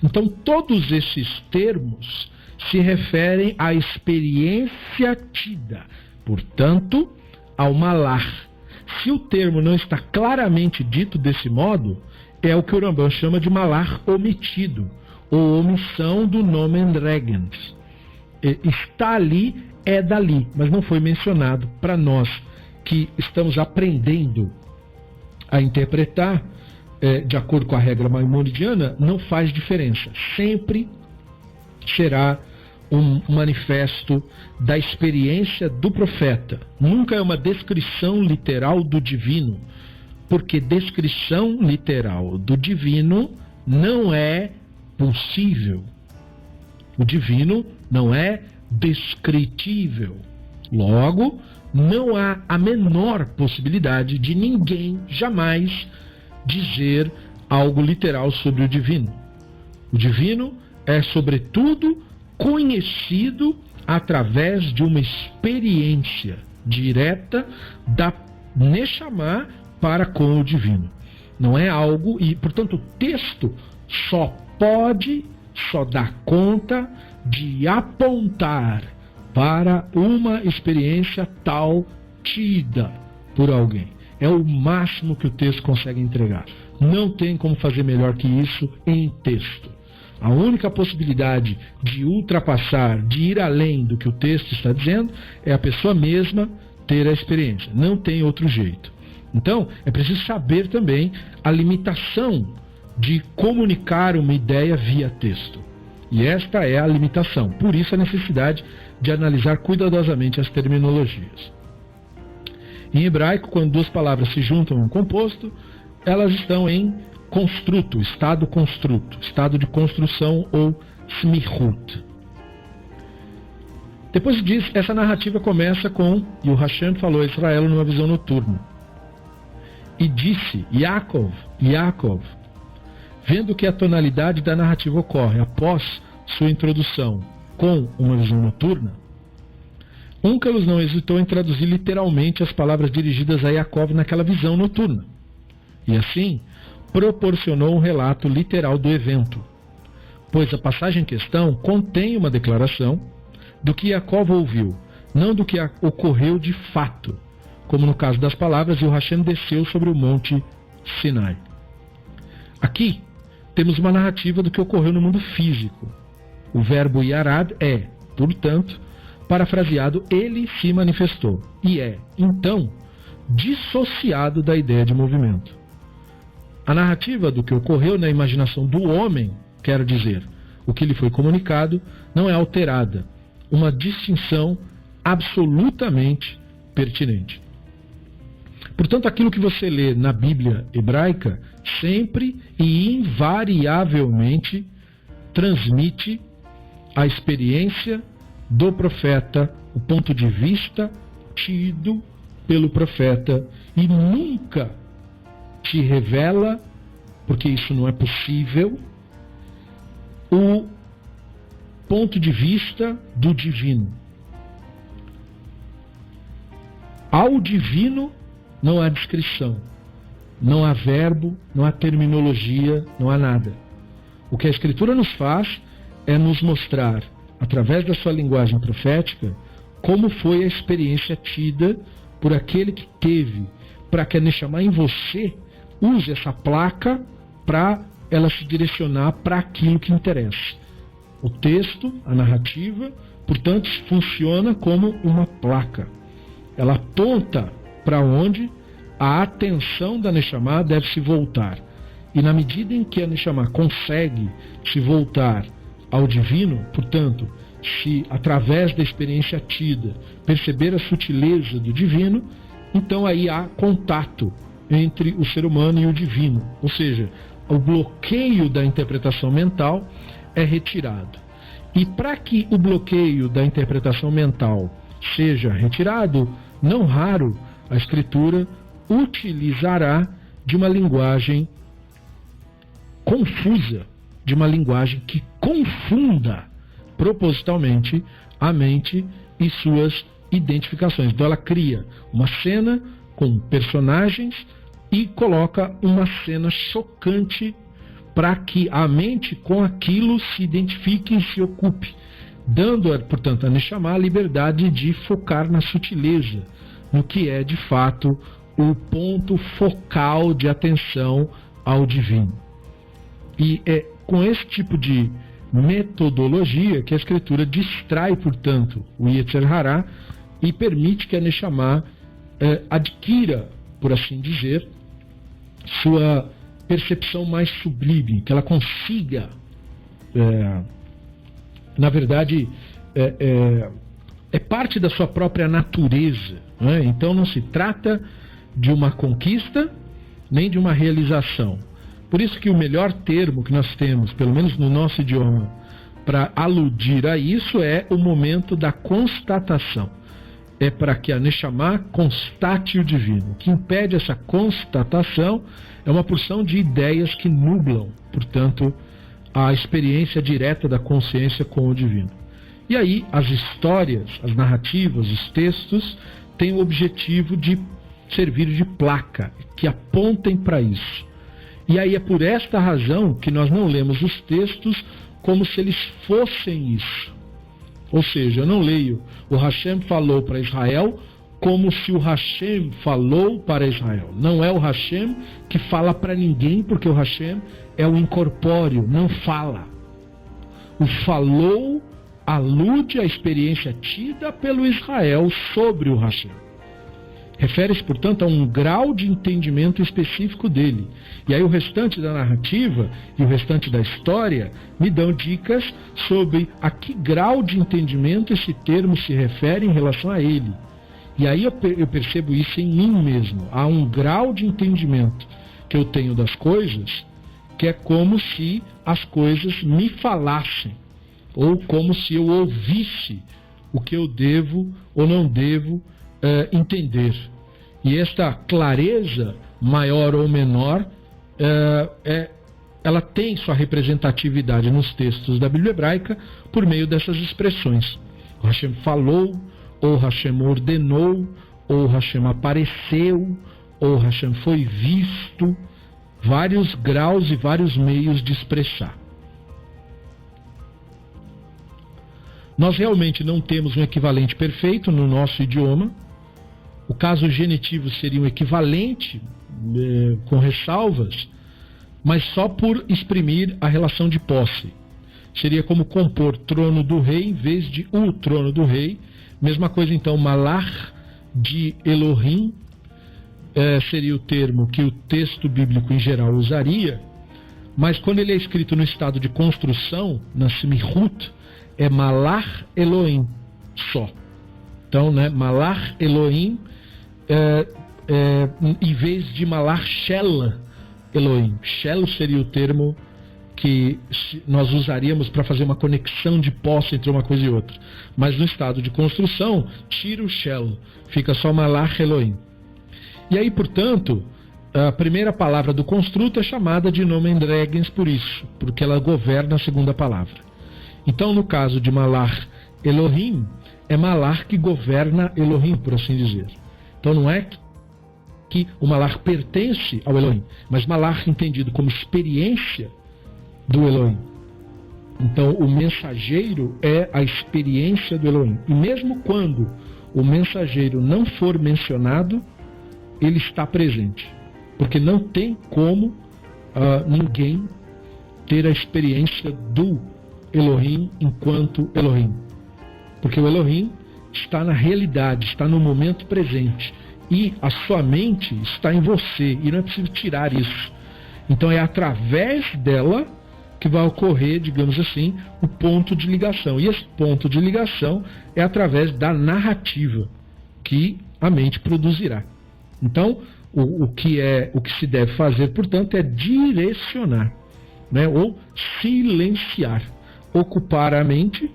Então, todos esses termos se referem à experiência tida. Portanto, ao malar. Se o termo não está claramente dito desse modo, é o que o Rambam chama de malar omitido, ou omissão do nomen regens. Está ali, é dali, mas não foi mencionado. Para nós que estamos aprendendo a interpretar de acordo com a regra maimonidiana, não faz diferença. Sempre será um manifesto da experiência do profeta. Nunca é uma descrição literal do divino, porque descrição literal do divino não é possível. O divino não é descritível. Logo, não há a menor possibilidade de ninguém jamais dizer algo literal sobre o divino. O divino é, sobretudo, conhecido através de uma experiência direta da Neshama para com o divino. Não é algo, e portanto o texto só dá conta de apontar para uma experiência tal tida por alguém. É o máximo que o texto consegue entregar. Não tem como fazer melhor que isso em texto. A única possibilidade de ultrapassar, de ir além do que o texto está dizendo, é a pessoa mesma ter a experiência. Não tem outro jeito. Então, é preciso saber também a limitação de comunicar uma ideia via texto. E esta é a limitação. Por isso a necessidade de analisar cuidadosamente as terminologias. Em hebraico, quando duas palavras se juntam em um composto, elas estão em construto, estado de construção ou smihut. Depois disso, essa narrativa começa com, e o Hashem falou a Israel numa visão noturna. E disse, Yaakov, vendo que a tonalidade da narrativa ocorre após sua introdução com uma visão noturna, Onkelos não hesitou em traduzir literalmente as palavras dirigidas a Yaakov naquela visão noturna. E assim, proporcionou um relato literal do evento, pois a passagem em questão contém uma declaração do que Yaakov ouviu, não do que ocorreu de fato, como no caso das palavras, e o Hashem desceu sobre o monte Sinai. Aqui, temos uma narrativa do que ocorreu no mundo físico. O verbo yarad é, portanto, parafraseado, ele se manifestou, e é, então, dissociado da ideia de movimento. A narrativa do que ocorreu na imaginação do homem, quero dizer, o que lhe foi comunicado, não é alterada, uma distinção absolutamente pertinente. Portanto, aquilo que você lê na Bíblia hebraica sempre e invariavelmente transmite a experiência do profeta, o ponto de vista tido pelo profeta, e nunca te revela, porque isso não é possível, o ponto de vista do divino. Ao divino não há descrição, não há verbo, não há terminologia, não há nada. O que a Escritura nos faz é nos mostrar, através da sua linguagem profética, como foi a experiência tida por aquele que teve, para que a Neshama em você use essa placa para ela se direcionar para aquilo que interessa. O texto, a narrativa, portanto, funciona como uma placa. Ela aponta para onde a atenção da Neshama deve se voltar. E na medida em que a Neshama consegue se voltar ao divino, portanto, se através da experiência tida perceber a sutileza do divino, então aí há contato entre o ser humano e o divino. Ou seja, o bloqueio da interpretação mental é retirado. E para que o bloqueio da interpretação mental seja retirado, não raro a Escritura utilizará de uma linguagem confusa, de uma linguagem que confunda propositalmente a mente e suas identificações. Então ela cria uma cena com personagens e coloca uma cena chocante para que a mente com aquilo se identifique e se ocupe, dando, portanto, a Neshama a liberdade de focar na sutileza no que é de fato o ponto focal de atenção ao divino. E é com esse tipo de metodologia que a Escritura distrai, portanto, o Yetzer Hará e permite que a Neshama adquira, por assim dizer, sua percepção mais sublime, que ela consiga, na verdade, é parte da sua própria natureza, né? Então não se trata de uma conquista nem de uma realização. Por isso que o melhor termo que nós temos, pelo menos no nosso idioma, para aludir a isso é o momento da constatação. É para que a Neshama constate o divino. O que impede essa constatação é uma porção de ideias que nublam, portanto, a experiência direta da consciência com o divino. E aí as histórias, as narrativas, os textos têm o objetivo de servir de placa, que apontem para isso. E aí é por esta razão que nós não lemos os textos como se eles fossem isso. Ou seja, eu não leio o Hashem falou para Israel como se o Hashem falou para Israel. Não é o Hashem que fala para ninguém, porque o Hashem é o incorpóreo, não fala. O falou alude à experiência tida pelo Israel sobre o Hashem. Refere-se, portanto, a um grau de entendimento específico dele. E aí o restante da narrativa e o restante da história me dão dicas sobre a que grau de entendimento esse termo se refere em relação a ele. E aí eu percebo isso em mim mesmo. Há um grau de entendimento que eu tenho das coisas que é como se as coisas me falassem, ou como se eu ouvisse o que eu devo ou não devo entender. E esta clareza, maior ou menor, ela tem sua representatividade nos textos da Bíblia hebraica por meio dessas expressões. O Hashem falou, ou Hashem ordenou, ou Hashem apareceu, ou Hashem foi visto. Vários graus e vários meios de expressar. Nós realmente não temos um equivalente perfeito no nosso idioma. O caso genitivo seria um equivalente, com ressalvas, mas só por exprimir a relação de posse. Seria como compor trono do rei em vez de o trono do rei. Mesma coisa então, malach de Elohim, seria o termo que o texto bíblico em geral usaria, mas quando ele é escrito no estado de construção, na Smihut, é malach Elohim só. Então, né, malach Elohim, em vez de malach Shel Elohim. Shel seria o termo que nós usaríamos para fazer uma conexão de posse entre uma coisa e outra. Mas no estado de construção, tira o Shel, fica só malach Elohim. E aí, portanto, a primeira palavra do construto é chamada de nomen regens por isso, porque ela governa a segunda palavra. Então, no caso de malach Elohim, é malach que governa Elohim, por assim dizer. Então não é que o malach pertence ao Elohim, mas malach entendido como experiência do Elohim. Então o mensageiro é a experiência do Elohim. E mesmo quando o mensageiro não for mencionado, ele está presente. Porque não tem como ninguém ter a experiência do Elohim enquanto Elohim. Porque o Elohim está na realidade, está no momento presente. E a sua mente está em você. E não é preciso tirar isso. Então é através dela que vai ocorrer, digamos assim, o ponto de ligação. E esse ponto de ligação é através da narrativa que a mente produzirá. Então, o que se deve fazer, portanto, é direcionar, né, ou silenciar, ocupar a mente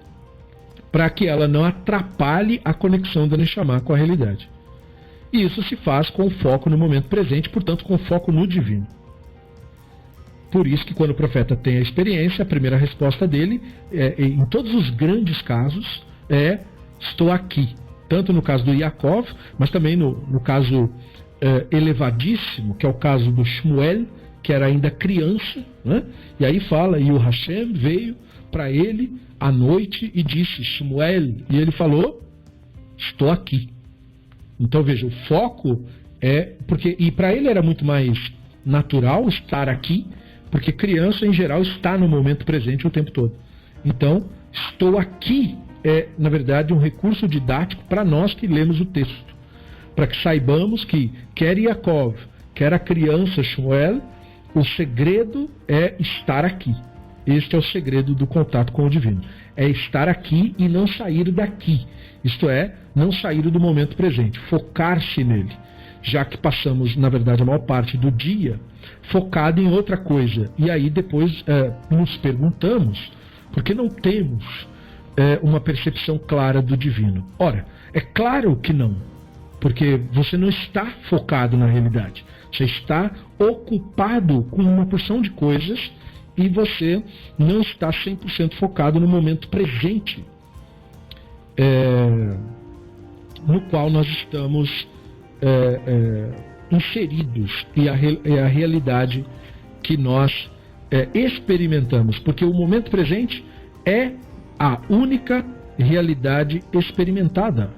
para que ela não atrapalhe a conexão da Neshama com a realidade. E isso se faz com foco no momento presente, portanto, com foco no divino. Por isso que quando o profeta tem a experiência, a primeira resposta dele, em todos os grandes casos, é estou aqui. Tanto no caso do Yaakov, mas também no caso elevadíssimo, que é o caso do Shmuel, que era ainda criança, né? E aí fala, e o Hashem veio para ele à noite e disse, Shmuel, e ele falou, estou aqui. Então veja, o foco e para ele era muito mais natural estar aqui, porque criança em geral está no momento presente o tempo todo. Então, estou aqui na verdade um recurso didático para nós que lemos o texto, para que saibamos que quer Yaakov, quer a criança Shmuel, o segredo é estar aqui. Este é o segredo do contato com o divino. É estar aqui e não sair daqui. Isto é, não sair do momento presente, focar-se nele. Já que passamos, na verdade, a maior parte do dia focado em outra coisa. E aí depois nos perguntamos, por que não temos uma percepção clara do divino? Ora, é claro que não. Porque você não está focado na realidade. Você está ocupado com uma porção de coisas e você não está 100% focado no momento presente no qual nós estamos inseridos e a realidade que nós experimentamos. Porque o momento presente é a única realidade experimentada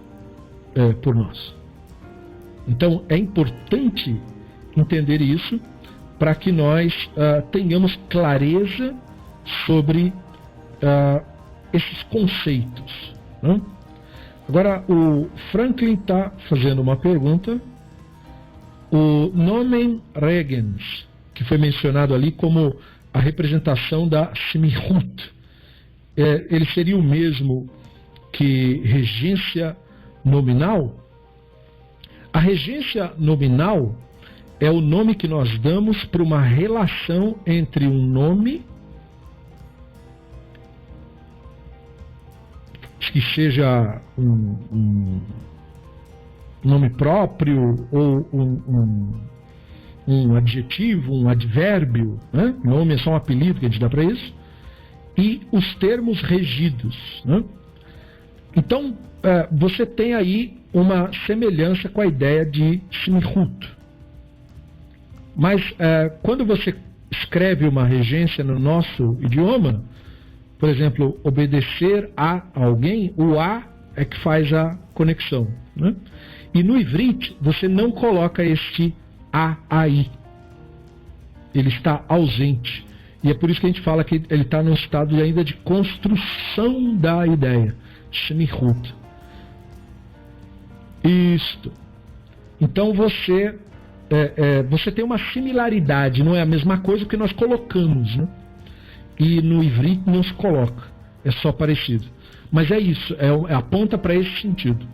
por nós. Então é importante entender isso para que nós tenhamos clareza sobre esses conceitos. Né? Agora, o Franklin está fazendo uma pergunta. O Nomen Regens, que foi mencionado ali como a representação da Semichut, ele seria o mesmo que regência nominal? A regência nominal é o nome que nós damos para uma relação entre um nome que seja um nome próprio ou um adjetivo, um advérbio, né? Nome é só um apelido que a gente dá para isso, e os termos regidos, né? Então, você tem aí uma semelhança com a ideia de Semichut. Mas quando você escreve uma regência no nosso idioma, por exemplo, obedecer a alguém, o a é que faz a conexão, né? E no Ivrit, você não coloca este a aí. Ele está ausente. E é por isso que a gente fala que ele está num estado ainda de construção da ideia. Semichut. Isto. Então você tem uma similaridade, não é a mesma coisa que nós colocamos, né? E no Ivrit não se coloca, é só parecido. Mas é isso, aponta para esse sentido.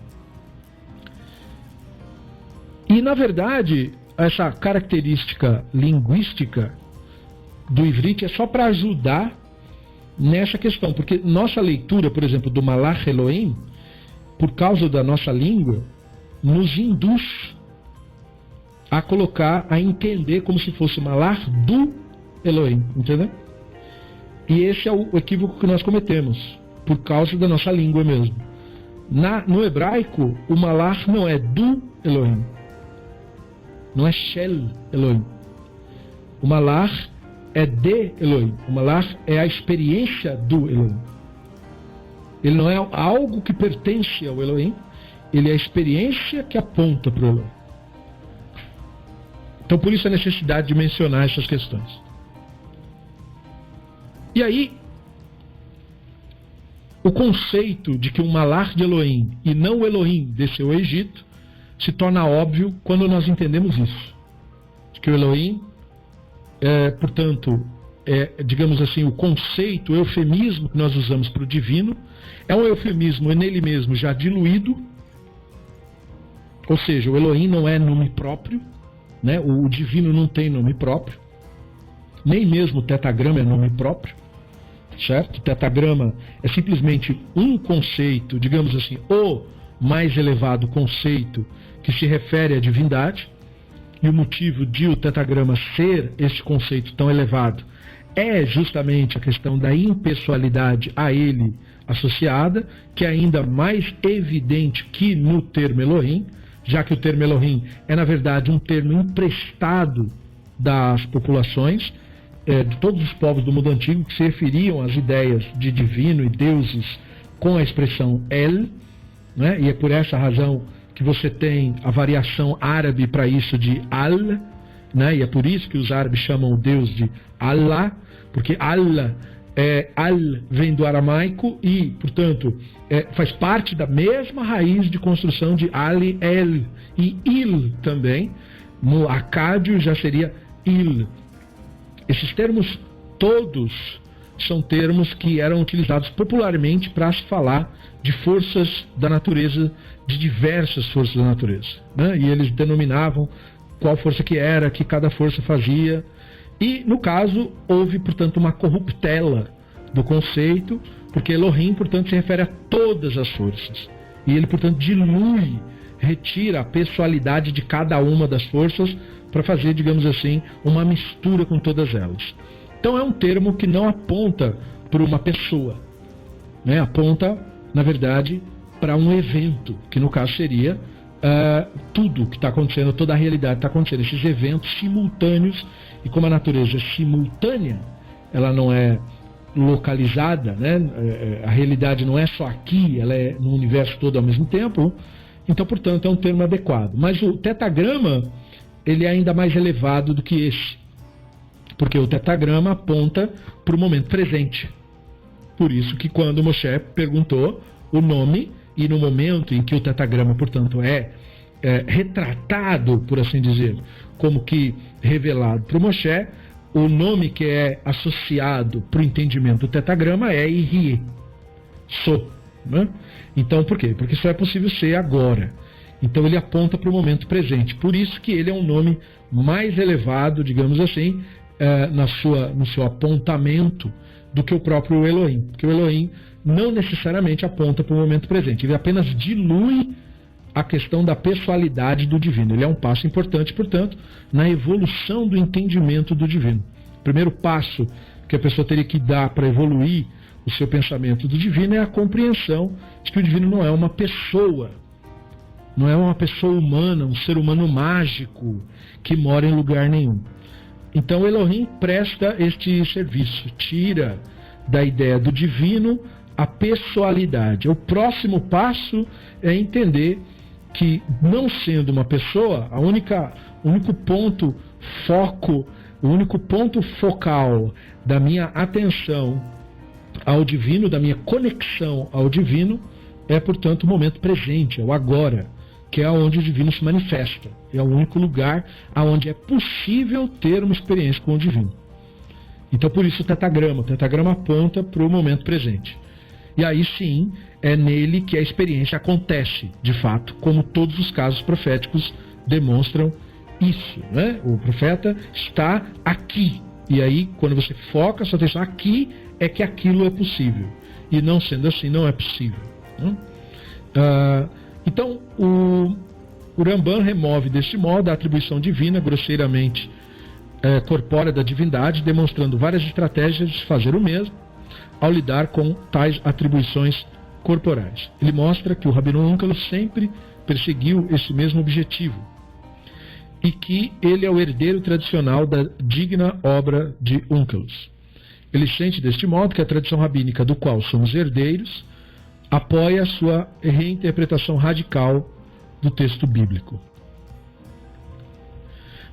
E na verdade, essa característica linguística do Ivrit é só para ajudar nessa questão, porque nossa leitura, por exemplo, do Malach Elohim, por causa da nossa língua, nos induz a colocar, a entender como se fosse Malach do Elohim, entendeu? E esse é o equívoco que nós cometemos, por causa da nossa língua mesmo. No hebraico, o Malach não é do Elohim, não é Shel Elohim. O Malach é de Elohim. O Malach é a experiência do Elohim. Ele não é algo que pertence ao Elohim, ele é a experiência que aponta para o Elohim. Então, por isso a necessidade de mencionar essas questões. E aí, o conceito de que um Malach de Elohim e não o Elohim desceu ao Egito se torna óbvio quando nós entendemos isso. Que o Elohim, portanto, digamos assim, o conceito, o eufemismo que nós usamos para o divino, é um eufemismo nele mesmo já diluído, ou seja, o Elohim não é nome próprio, né? O divino não tem nome próprio, nem mesmo o tetagrama é nome próprio, certo? O tetagrama é simplesmente um conceito, digamos assim, o mais elevado conceito que se refere à divindade, e o motivo de o tetagrama ser este conceito tão elevado é justamente a questão da impessoalidade a ele associada, que é ainda mais evidente que no termo Elohim, já que o termo Elohim é, na verdade, um termo emprestado das populações, de todos os povos do mundo antigo, que se referiam às ideias de divino e deuses com a expressão El, né? E é por essa razão que você tem a variação árabe para isso de Al, né? E é por isso que os árabes chamam o Deus de Allah, porque Allah Al vem do aramaico e, portanto, faz parte da mesma raiz de construção de Ali, El e Il também. No acádio já seria Il. Esses termos todos são termos que eram utilizados popularmente para se falar de forças da natureza, de diversas forças da natureza, né? E eles denominavam qual força que era, que cada força fazia. E, no caso, houve, portanto, uma corruptela do conceito, porque Elohim, portanto, se refere a todas as forças. E ele, portanto, dilui, retira a pessoalidade de cada uma das forças para fazer, digamos assim, uma mistura com todas elas. Então é um termo que não aponta para uma pessoa, né? Aponta, na verdade, para um evento, que no caso seria tudo que está acontecendo, toda a realidade está acontecendo, esses eventos simultâneos. E como a natureza é simultânea, ela não é localizada, né? A realidade não é só aqui, ela é no universo todo ao mesmo tempo. Então, portanto, é um termo adequado. Mas o tetagrama, ele é ainda mais elevado do que esse, porque o tetagrama aponta para o momento presente. Por isso que quando Moshe perguntou o nome, e no momento em que o tetagrama, portanto, é retratado, por assim dizer, como que revelado para o Moshe, o nome que é associado para o entendimento do tetagrama é Irie, sou, né? Então, por quê? Porque só é possível ser agora. Então ele aponta para o momento presente. Por isso que ele é um nome mais elevado, digamos assim, no seu apontamento do que o próprio Elohim. Porque o Elohim não necessariamente aponta para o momento presente. Ele apenas dilui a questão da pessoalidade do divino. Ele é um passo importante, portanto, na evolução do entendimento do divino. O primeiro passo que a pessoa teria que dar para evoluir o seu pensamento do divino é a compreensão de que o divino não é uma pessoa, não é uma pessoa humana, um ser humano mágico que mora em lugar nenhum. Então o Elohim presta este serviço, tira da ideia do divino a pessoalidade. O próximo passo é entender que, não sendo uma pessoa, o único ponto foco, o único ponto focal da minha atenção ao divino, da minha conexão ao divino, é, portanto, o momento presente, é o agora, que é onde o divino se manifesta. É o único lugar onde é possível ter uma experiência com o divino. Então, por isso o tetagrama aponta para o momento presente. E aí sim, é nele que a experiência acontece, de fato, como todos os casos proféticos demonstram isso, né? O profeta está aqui. E aí, quando você foca a sua atenção aqui, é que aquilo é possível. E não sendo assim, não é possível, né? Então, o Ramban remove deste modo a atribuição divina, grosseiramente corpórea da divindade, demonstrando várias estratégias de fazer o mesmo ao lidar com tais atribuições corporais. Ele mostra que o Rabino Onkelos sempre perseguiu esse mesmo objetivo e que ele é o herdeiro tradicional da digna obra de Onkelos. Ele sente deste modo que a tradição rabínica do qual somos herdeiros apoia a sua reinterpretação radical do texto bíblico.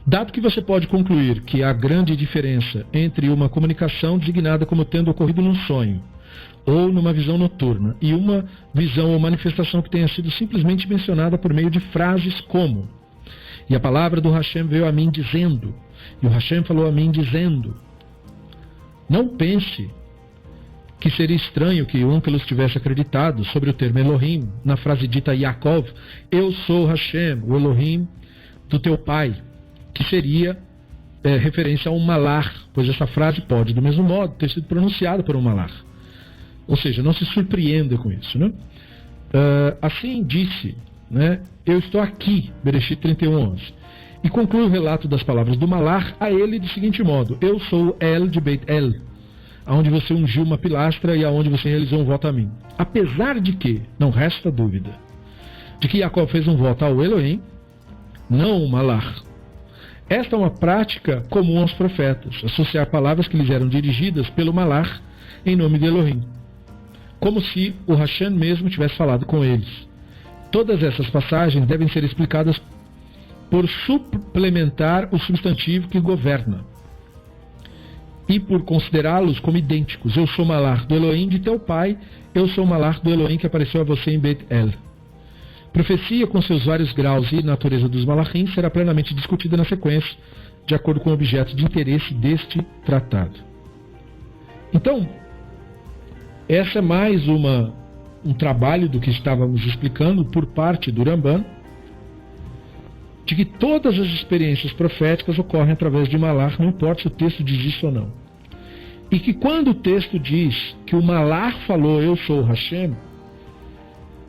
Dado que você pode concluir que há grande diferença entre uma comunicação designada como tendo ocorrido num sonho ou numa visão noturna e uma visão ou manifestação que tenha sido simplesmente mencionada por meio de frases como: e a palavra do Hashem veio a mim dizendo, e o Hashem falou a mim dizendo. Não pense que seria estranho que Onkelos tivesse acreditado sobre o termo Elohim na frase dita Yaakov, eu sou Hashem, o Elohim do teu pai, que seria referência a um malar, pois essa frase pode, do mesmo modo, ter sido pronunciada por um malar. Ou seja, não se surpreenda com isso, né? Assim disse, né, eu estou aqui, Bereshit 31:11. E conclui o relato das palavras do malar a ele do seguinte modo: eu sou o El de Beit El, aonde você ungiu uma pilastra e aonde você realizou um voto a mim. Apesar de que, não resta dúvida, de que Jacob fez um voto ao Elohim, não o malar. Esta é uma prática comum aos profetas, associar palavras que lhes eram dirigidas pelo malar em nome de Elohim, como se o Hashem mesmo tivesse falado com eles. Todas essas passagens devem ser explicadas por suplementar o substantivo que governa e por considerá-los como idênticos. Eu sou Malach do Elohim de teu pai, eu sou Malach do Elohim que apareceu a você em Beit El. Profecia com seus vários graus e natureza dos Malachim será plenamente discutida na sequência, de acordo com o objeto de interesse deste tratado. Então, essa é mais um trabalho do que estávamos explicando por parte do Ramban, de que todas as experiências proféticas ocorrem através de Malach, não importa se o texto diz isso ou não. E que quando o texto diz que o Malach falou, eu sou o Hashem,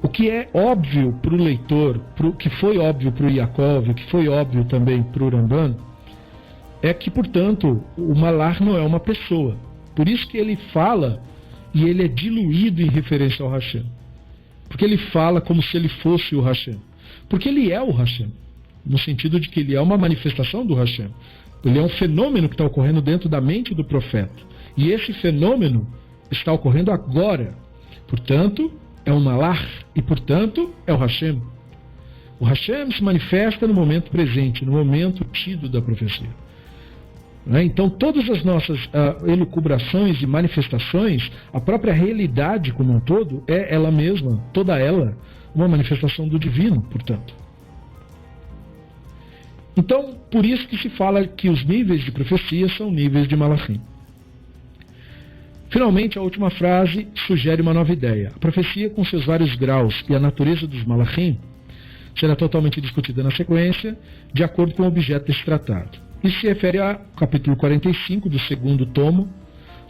o que é óbvio para o leitor, que foi óbvio para o Yaakov, que foi óbvio também para o Ramban, é que, portanto, o Malach não é uma pessoa. Por isso que ele fala e ele é diluído em referência ao Hashem. Porque ele fala como se ele fosse o Hashem. Porque ele é o Hashem. No sentido de que ele é uma manifestação do Hashem. Ele é um fenômeno que está ocorrendo dentro da mente do profeta. E esse fenômeno está ocorrendo agora. Portanto, é um Malach e, portanto, é o Hashem. O Hashem se manifesta no momento presente, no momento tido da profecia. Então, todas as nossas elucubrações e manifestações, a própria realidade como um todo, é ela mesma, toda ela, uma manifestação do divino, portanto. Então, por isso que se fala que os níveis de profecia são níveis de Malachim. Finalmente, a última frase sugere uma nova ideia. A profecia, com seus vários graus e a natureza dos Malachim, será totalmente discutida na sequência, de acordo com o objeto desse tratado. Isso se refere ao capítulo 45 do segundo tomo,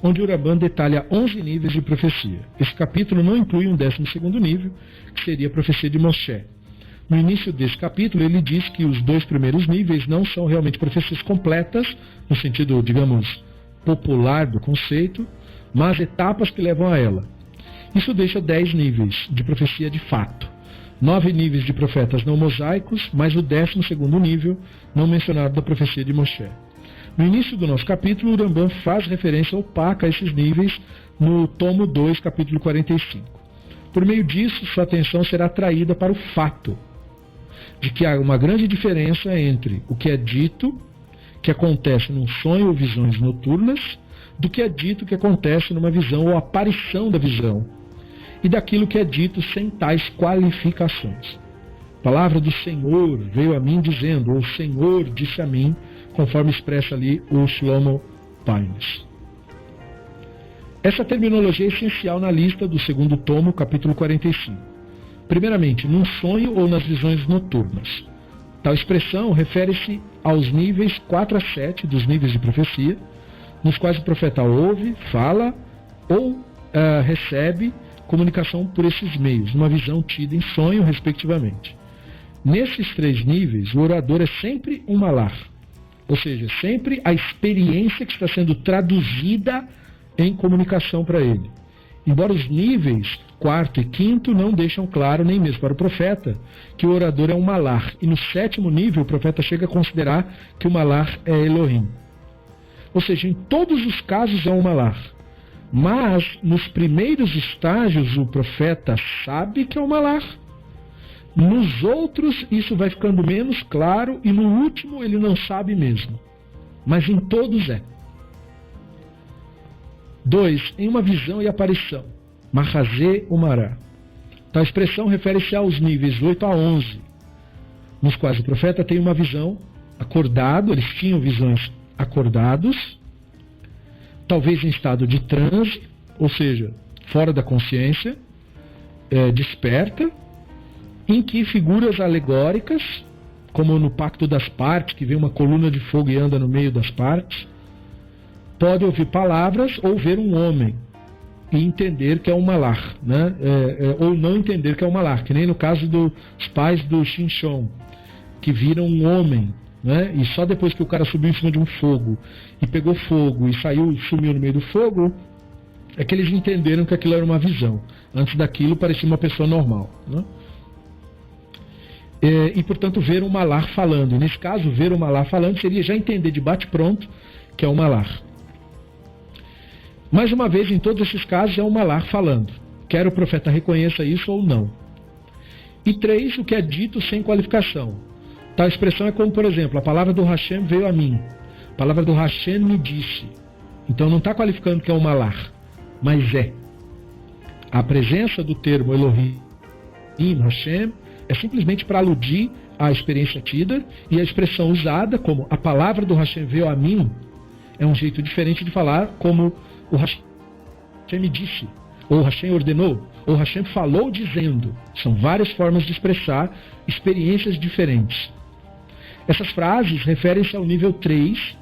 onde o Ramban detalha 11 níveis de profecia. Esse capítulo não inclui um 12º nível, que seria a profecia de Moshe. No início desse capítulo, ele diz que os 2 primeiros níveis não são realmente profecias completas, no sentido, digamos, popular do conceito, mas etapas que levam a ela. Isso deixa 10 níveis de profecia de fato. 9 níveis de profetas não mosaicos, mais o 12º nível, não mencionado da profecia de Moshe. No início do nosso capítulo, o Ramban faz referência opaca a esses níveis no tomo 2, capítulo 45. Por meio disso, sua atenção será atraída para o fato de que há uma grande diferença entre o que é dito, que acontece num sonho ou visões noturnas, do que é dito que acontece numa visão ou aparição da visão, e daquilo que é dito sem tais qualificações. A palavra do Senhor veio a mim dizendo, ou o Senhor disse a mim, conforme expressa ali o Shlomo Pines. Essa terminologia é essencial na lista do segundo tomo, capítulo 45. Primeiramente, num sonho ou nas visões noturnas. Tal expressão refere-se aos níveis 4 a 7 dos níveis de profecia, nos quais o profeta ouve, fala ou recebe comunicação por esses meios, numa visão tida em sonho, respectivamente. Nesses 3 níveis, o orador é sempre um malach, ou seja, sempre a experiência que está sendo traduzida em comunicação para ele. Embora os níveis 4º e 5º não deixam claro, nem mesmo para o profeta, que o orador é um malach, e no 7º nível o profeta chega a considerar que o malach é Elohim. Ou seja, em todos os casos é um malach. Mas, nos primeiros estágios, o profeta sabe que é um malach. Nos outros, isso vai ficando menos claro, e no último, ele não sabe mesmo. Mas em todos é. 2. Em uma visão e aparição. Mahazé Umará. Tal expressão refere-se aos níveis 8 a 11, nos quais o profeta tem uma visão acordado, eles tinham visões acordados, talvez em estado de transe, ou seja, fora da consciência, desperta, em que figuras alegóricas, como no Pacto das Partes, que vem uma coluna de fogo e anda no meio das partes, pode ouvir palavras ou ver um homem e entender que é um malach, né? Ou não entender que é um malach, que nem no caso dos pais do Shinshon, que viram um homem, né? E só depois que o cara subiu em cima de um fogo e pegou fogo e sumiu no meio do fogo, é que eles entenderam que aquilo era uma visão. Antes daquilo parecia uma pessoa normal, né? E portanto ver um malach falando. Nesse caso, ver um malach falando seria já entender de bate-pronto que é um malach. Mais uma vez, em todos esses casos, é um malach falando. Quer o profeta reconheça isso ou não. E 3, o que é dito sem qualificação. Tal expressão é como, por exemplo, a palavra do Hashem veio a mim. A palavra do Hashem me disse. Então não está qualificando que é um malar, mas é. A presença do termo Elohim, Hashem, é simplesmente para aludir à experiência tida, e a expressão usada como a palavra do Hashem veio a mim é um jeito diferente de falar como o Hashem me disse, ou o Hashem ordenou, ou o Hashem falou dizendo. São várias formas de expressar experiências diferentes. Essas frases referem-se ao nível 3,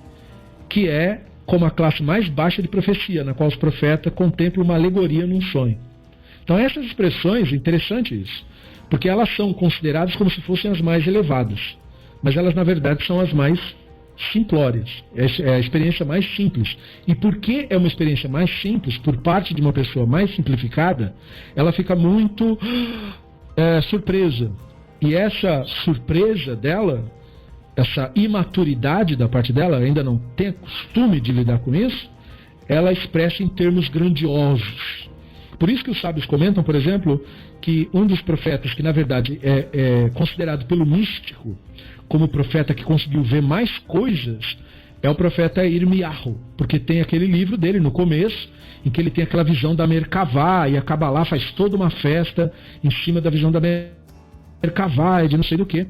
que é como a classe mais baixa de profecia, na qual os profetas contemplam uma alegoria num sonho. Então essas expressões, é interessante isso, porque elas são consideradas como se fossem as mais elevadas, mas elas na verdade são as mais simplórias, é a experiência mais simples. E porque é uma experiência mais simples, por parte de uma pessoa mais simplificada, ela fica muito surpresa. E essa surpresa dela, essa imaturidade da parte dela, ainda não tem costume de lidar com isso, ela expressa em termos grandiosos. Por isso que os sábios comentam, por exemplo, que um dos profetas que na verdade é considerado pelo místico como o profeta que conseguiu ver mais coisas é o profeta Irmiyahu, porque tem aquele livro dele no começo em que ele tem aquela visão da Merkavá, e a Kabbalah faz toda uma festa em cima da visão da Merkavá e de não sei do que.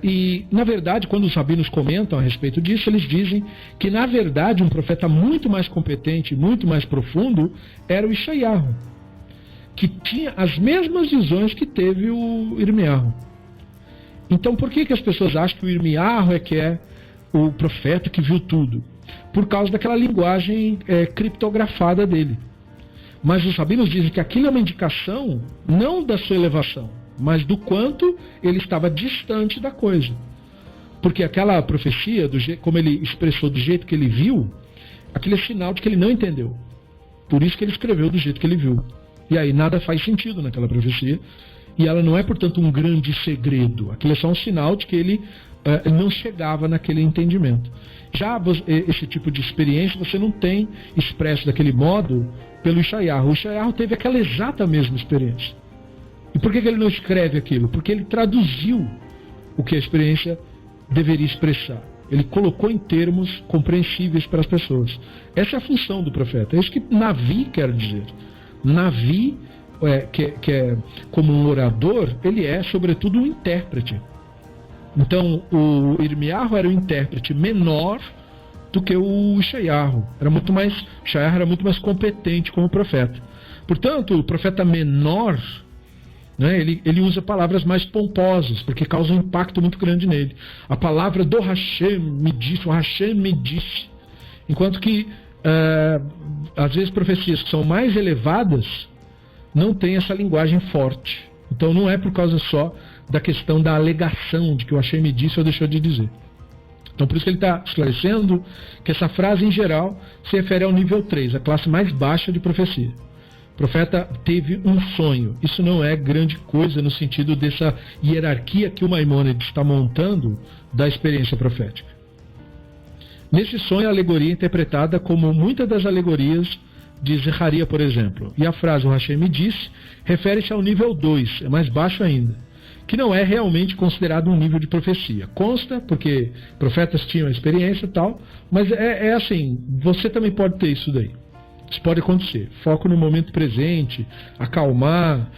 E na verdade, quando os rabinos comentam a respeito disso, eles dizem que na verdade um profeta muito mais competente, muito mais profundo era o Yeshayahu, que tinha as mesmas visões que teve o Irmiyahu. Então por que as pessoas acham que o Irmiyahu é o profeta que viu tudo? Por causa daquela linguagem criptografada dele. Mas os rabinos dizem que aquilo é uma indicação não da sua elevação, mas do quanto ele estava distante da coisa. Porque aquela profecia, como ele expressou do jeito que ele viu, aquele é sinal de que ele não entendeu. Por isso que ele escreveu do jeito que ele viu. E aí nada faz sentido naquela profecia. E ela não é, portanto, um grande segredo. Aquilo é só um sinal de que ele não chegava naquele entendimento. Já esse tipo de experiência você não tem expresso daquele modo pelo Yeshayahu. O Yeshayahu teve aquela exata mesma experiência. E por que ele não escreve aquilo? Porque ele traduziu o que a experiência deveria expressar. Ele colocou em termos compreensíveis para as pessoas. Essa é a função do profeta. É isso que Navi quer dizer. Navi, que é como um orador, ele é sobretudo um intérprete. Então o Irmiyahu era um intérprete menor do que o Yeshayahu. Yeshayahu era muito mais competente como profeta. Portanto, o profeta menor, né, ele usa palavras mais pomposas, porque causa um impacto muito grande nele. A palavra do Hashem me disse, o Hashem me disse. Enquanto que, às vezes, profecias que são mais elevadas não têm essa linguagem forte. Então não é por causa só da questão da alegação de que o Hashem me disse ou deixou de dizer. Então por isso que ele está esclarecendo que essa frase em geral se refere ao nível 3, a classe mais baixa de profecia. O profeta teve um sonho. Isso não é grande coisa no sentido dessa hierarquia que o Maimônides está montando da experiência profética. Nesse sonho, a alegoria é interpretada como muitas das alegorias de Zecharia, por exemplo. E a frase, o Hashem me disse, refere-se ao nível 2, é mais baixo ainda, que não é realmente considerado um nível de profecia. Consta, porque profetas tinham experiência e tal, mas é assim, você também pode ter isso daí. Isso pode acontecer. Foco no momento presente, acalmar,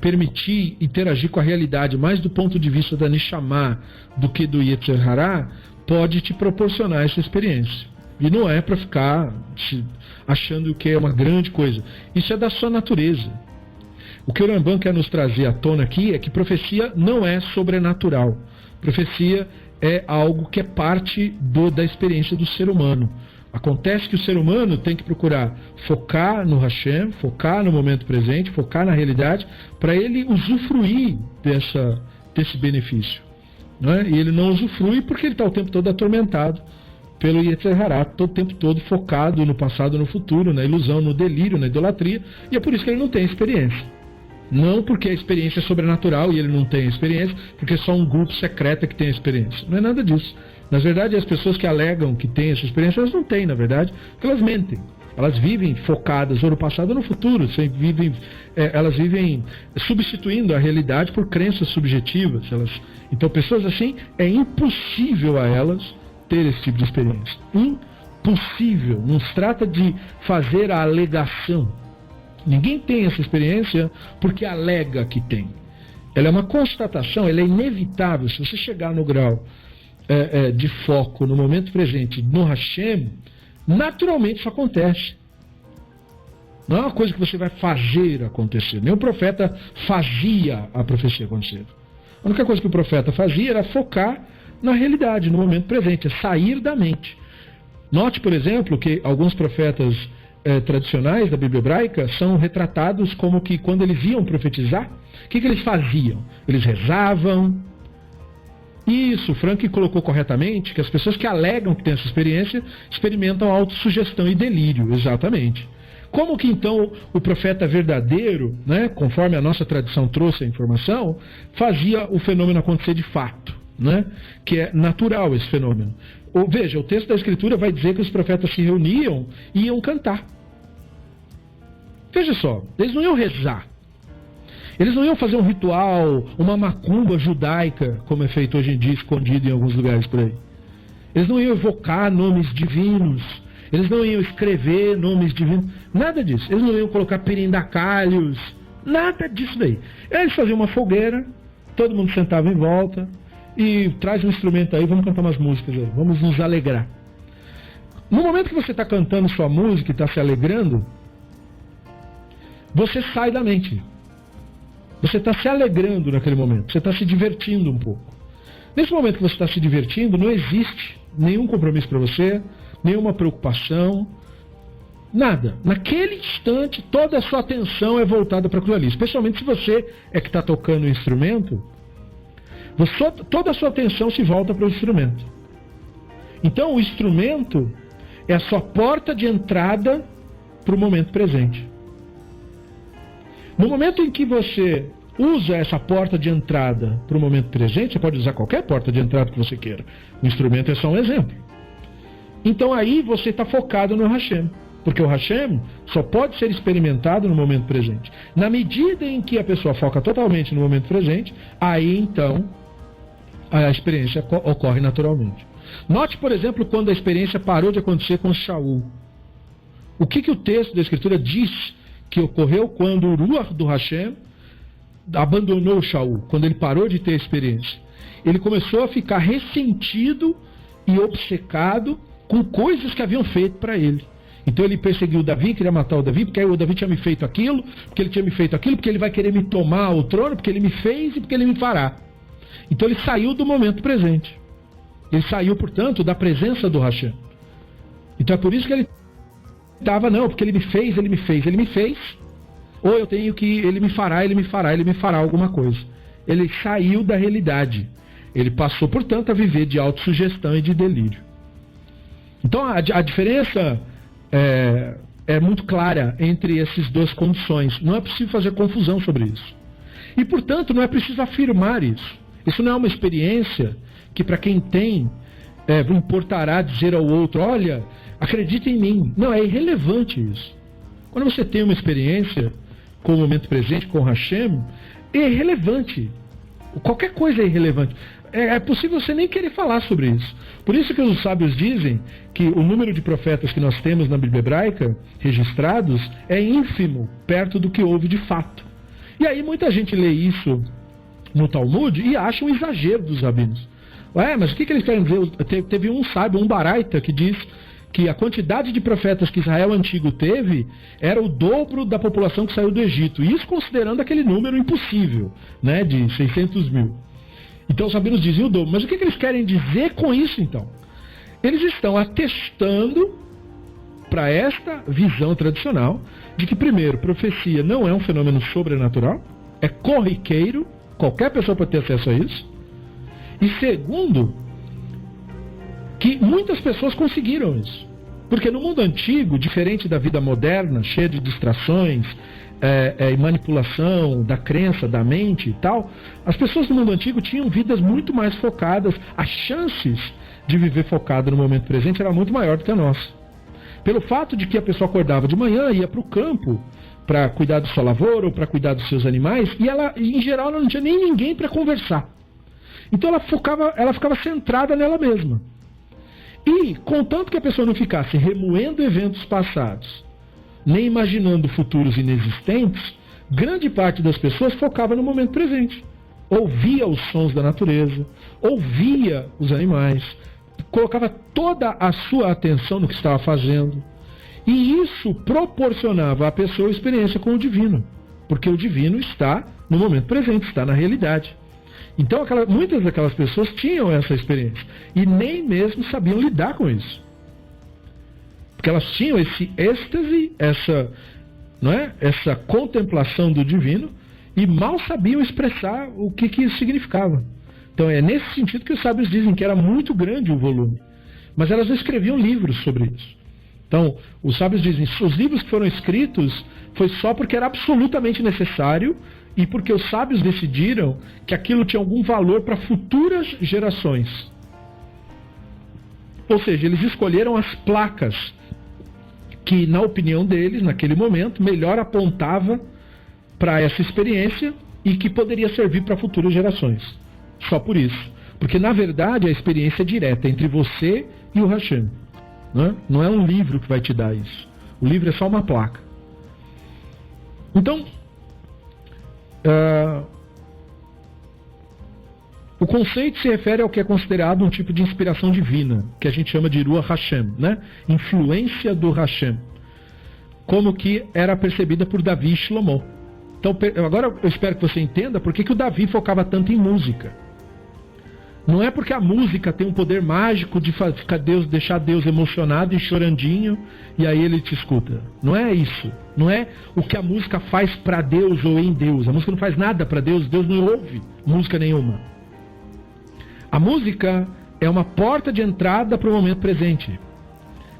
permitir interagir com a realidade, mais do ponto de vista da Neshama do que do Yetzer Hara, pode te proporcionar essa experiência. E não é para ficar achando que é uma grande coisa. Isso é da sua natureza. O que o Rambam quer nos trazer à tona aqui é que profecia não é sobrenatural. Profecia é algo que é parte da experiência do ser humano. Acontece que o ser humano tem que procurar focar no Hashem, focar no momento presente, focar na realidade, para ele usufruir desse benefício. Né? E ele não usufrui porque ele está o tempo todo atormentado pelo Yetzer Hara, todo o tempo todo focado no passado, no futuro, na ilusão, no delírio, na idolatria, e é por isso que ele não tem experiência. Não porque a experiência é sobrenatural e ele não tem experiência, porque é só um grupo secreto que tem a experiência. Não é nada disso. Na verdade, as pessoas que alegam que têm essa experiência, elas não têm, na verdade, porque elas mentem. Elas vivem focadas ou no passado ou no futuro. Elas vivem substituindo a realidade por crenças subjetivas. Então, pessoas assim, é impossível a elas ter esse tipo de experiência. Impossível. Não se trata de fazer a alegação. Ninguém tem essa experiência porque alega que tem. Ela é uma constatação, ela é inevitável. Se você chegar no grau de foco no momento presente, no Hashem, naturalmente isso acontece. Não é uma coisa que você vai fazer acontecer. Nem o profeta fazia a profecia acontecer. A única coisa que o profeta fazia era focar na realidade, no momento presente, é sair da mente. Note, por exemplo, que alguns profetas tradicionais da Bíblia hebraica são retratados como que quando eles iam profetizar, o que eles faziam? Eles rezavam. Isso, Frank colocou corretamente que as pessoas que alegam que têm essa experiência experimentam autossugestão e delírio, exatamente. Como que então o profeta verdadeiro, né, conforme a nossa tradição trouxe a informação, fazia o fenômeno acontecer de fato, né, que é natural esse fenômeno. Veja, o texto da Escritura vai dizer que os profetas se reuniam e iam cantar. Veja só, eles não iam rezar. Eles não iam fazer um ritual, uma macumba judaica, como é feito hoje em dia, escondido em alguns lugares por aí. Eles não iam evocar nomes divinos. Eles não iam escrever nomes divinos. Nada disso. Eles não iam colocar perindacalhos. Nada disso daí. Eles faziam uma fogueira, todo mundo sentava em volta e traz um instrumento aí, vamos cantar umas músicas aí, vamos nos alegrar. No momento que você está cantando sua música e está se alegrando, você sai da mente. Você está se alegrando naquele momento, você está se divertindo um pouco. Nesse momento que você está se divertindo, não existe nenhum compromisso para você, nenhuma preocupação, nada. Naquele instante, toda a sua atenção é voltada para aquilo ali. Especialmente se você é que está tocando o instrumento, toda a sua atenção se volta para o instrumento. Então, o instrumento é a sua porta de entrada para o momento presente. No momento em que você usa essa porta de entrada para o momento presente, você pode usar qualquer porta de entrada que você queira. O instrumento é só um exemplo. Então aí você está focado no Hashem. Porque o Hashem só pode ser experimentado no momento presente. Na medida em que a pessoa foca totalmente no momento presente, aí então a experiência ocorre naturalmente. Note, por exemplo, quando a experiência parou de acontecer com Shaul. O que o texto da Escritura diz que ocorreu quando o Ruach do Hashem abandonou Shaul, quando ele parou de ter a experiência? Ele começou a ficar ressentido e obcecado com coisas que haviam feito para ele. Então ele perseguiu Davi, queria matar o Davi, porque aí o Davi tinha me feito aquilo, porque ele tinha me feito aquilo, porque ele vai querer me tomar o trono, porque ele me fez e porque ele me fará. Então ele saiu do momento presente. Ele saiu, portanto, da presença do Hashem. Então é por isso que ele estava, não, porque ele me fez, ou eu tenho que, ele me fará alguma coisa. Ele saiu da realidade. Ele passou, portanto, a viver de autossugestão e de delírio. Então a diferença é muito clara entre essas duas condições. Não é preciso fazer confusão sobre isso. E, portanto, não é preciso afirmar isso. Isso não é uma experiência que, para quem tem, importará dizer ao outro, olha, acredita em mim. Não, é irrelevante isso. Quando você tem uma experiência com o momento presente, com Hashem, é irrelevante. Qualquer coisa é irrelevante. É possível você nem querer falar sobre isso. Por isso que os sábios dizem que o número de profetas que nós temos na Bíblia hebraica, registrados, é ínfimo, perto do que houve de fato. E aí muita gente lê isso no Talmud e acha um exagero dos rabinos. Mas o que eles querem dizer? Teve um sábio, um baraita, que diz que a quantidade de profetas que Israel antigo teve era o dobro da população que saiu do Egito. Isso considerando aquele número impossível, né, de 600 mil. Então os rabinos diziam o dobro. Mas o que eles querem dizer com isso, então? Eles estão atestando para esta visão tradicional de que, primeiro, profecia não é um fenômeno sobrenatural, é corriqueiro, qualquer pessoa pode ter acesso a isso. E segundo, que muitas pessoas conseguiram isso. Porque no mundo antigo, diferente da vida moderna, cheia de distrações, e manipulação da crença, da mente e tal, as pessoas do mundo antigo tinham vidas muito mais focadas, as chances de viver focado no momento presente era muito maior do que a nossa. Pelo fato de que a pessoa acordava de manhã, ia para o campo para cuidar da sua lavoura ou para cuidar dos seus animais, e ela, em geral, ela não tinha nem ninguém para conversar. Então ela ficava centrada nela mesma. E, contanto que a pessoa não ficasse remoendo eventos passados, nem imaginando futuros inexistentes, grande parte das pessoas focava no momento presente. Ouvia os sons da natureza, ouvia os animais, colocava toda a sua atenção no que estava fazendo. E isso proporcionava à pessoa experiência com o divino, porque o divino está no momento presente, está na realidade. Então muitas daquelas pessoas tinham essa experiência e nem mesmo sabiam lidar com isso. Porque elas tinham esse êxtase, essa contemplação do divino, e mal sabiam expressar o que isso significava. Então é nesse sentido que os sábios dizem que era muito grande o volume. Mas elas não escreviam livros sobre isso. Então, os sábios dizem que os livros que foram escritos foi só porque era absolutamente necessário e porque os sábios decidiram que aquilo tinha algum valor para futuras gerações. Ou seja, eles escolheram as placas que, na opinião deles, naquele momento, melhor apontava para essa experiência e que poderia servir para futuras gerações. Só por isso. Porque, na verdade, a experiência é direta entre você e o Hashem. Não é um livro que vai te dar isso. O livro é só uma placa. Então, o conceito se refere ao que é considerado um tipo de inspiração divina, que a gente chama de Ruach Hashem, influência do Hashem, como que era percebida por Davi e Shlomo. Então, agora eu espero que você entenda por que o Davi focava tanto em música. Não é porque a música tem um poder mágico de deixar Deus emocionado e chorandinho e aí ele te escuta. Não é isso. Não é o que a música faz para Deus ou em Deus. A música não faz nada para Deus. Deus não ouve música nenhuma. A música é uma porta de entrada para o momento presente.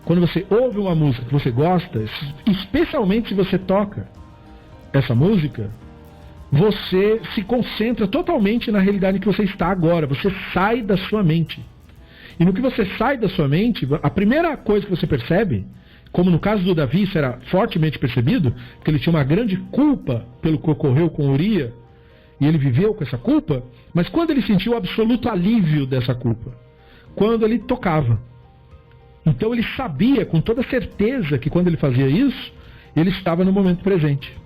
Quando você ouve uma música que você gosta, especialmente se você toca essa música, você se concentra totalmente na realidade em que você está agora. Você sai da sua mente. E no que você sai da sua mente, a primeira coisa que você percebe, como no caso do Davi, isso era fortemente percebido, que ele tinha uma grande culpa pelo que ocorreu com Uria, e ele viveu com essa culpa, mas quando ele sentiu o absoluto alívio dessa culpa? Quando ele tocava. Então ele sabia com toda certeza que quando ele fazia isso, ele estava no momento presente.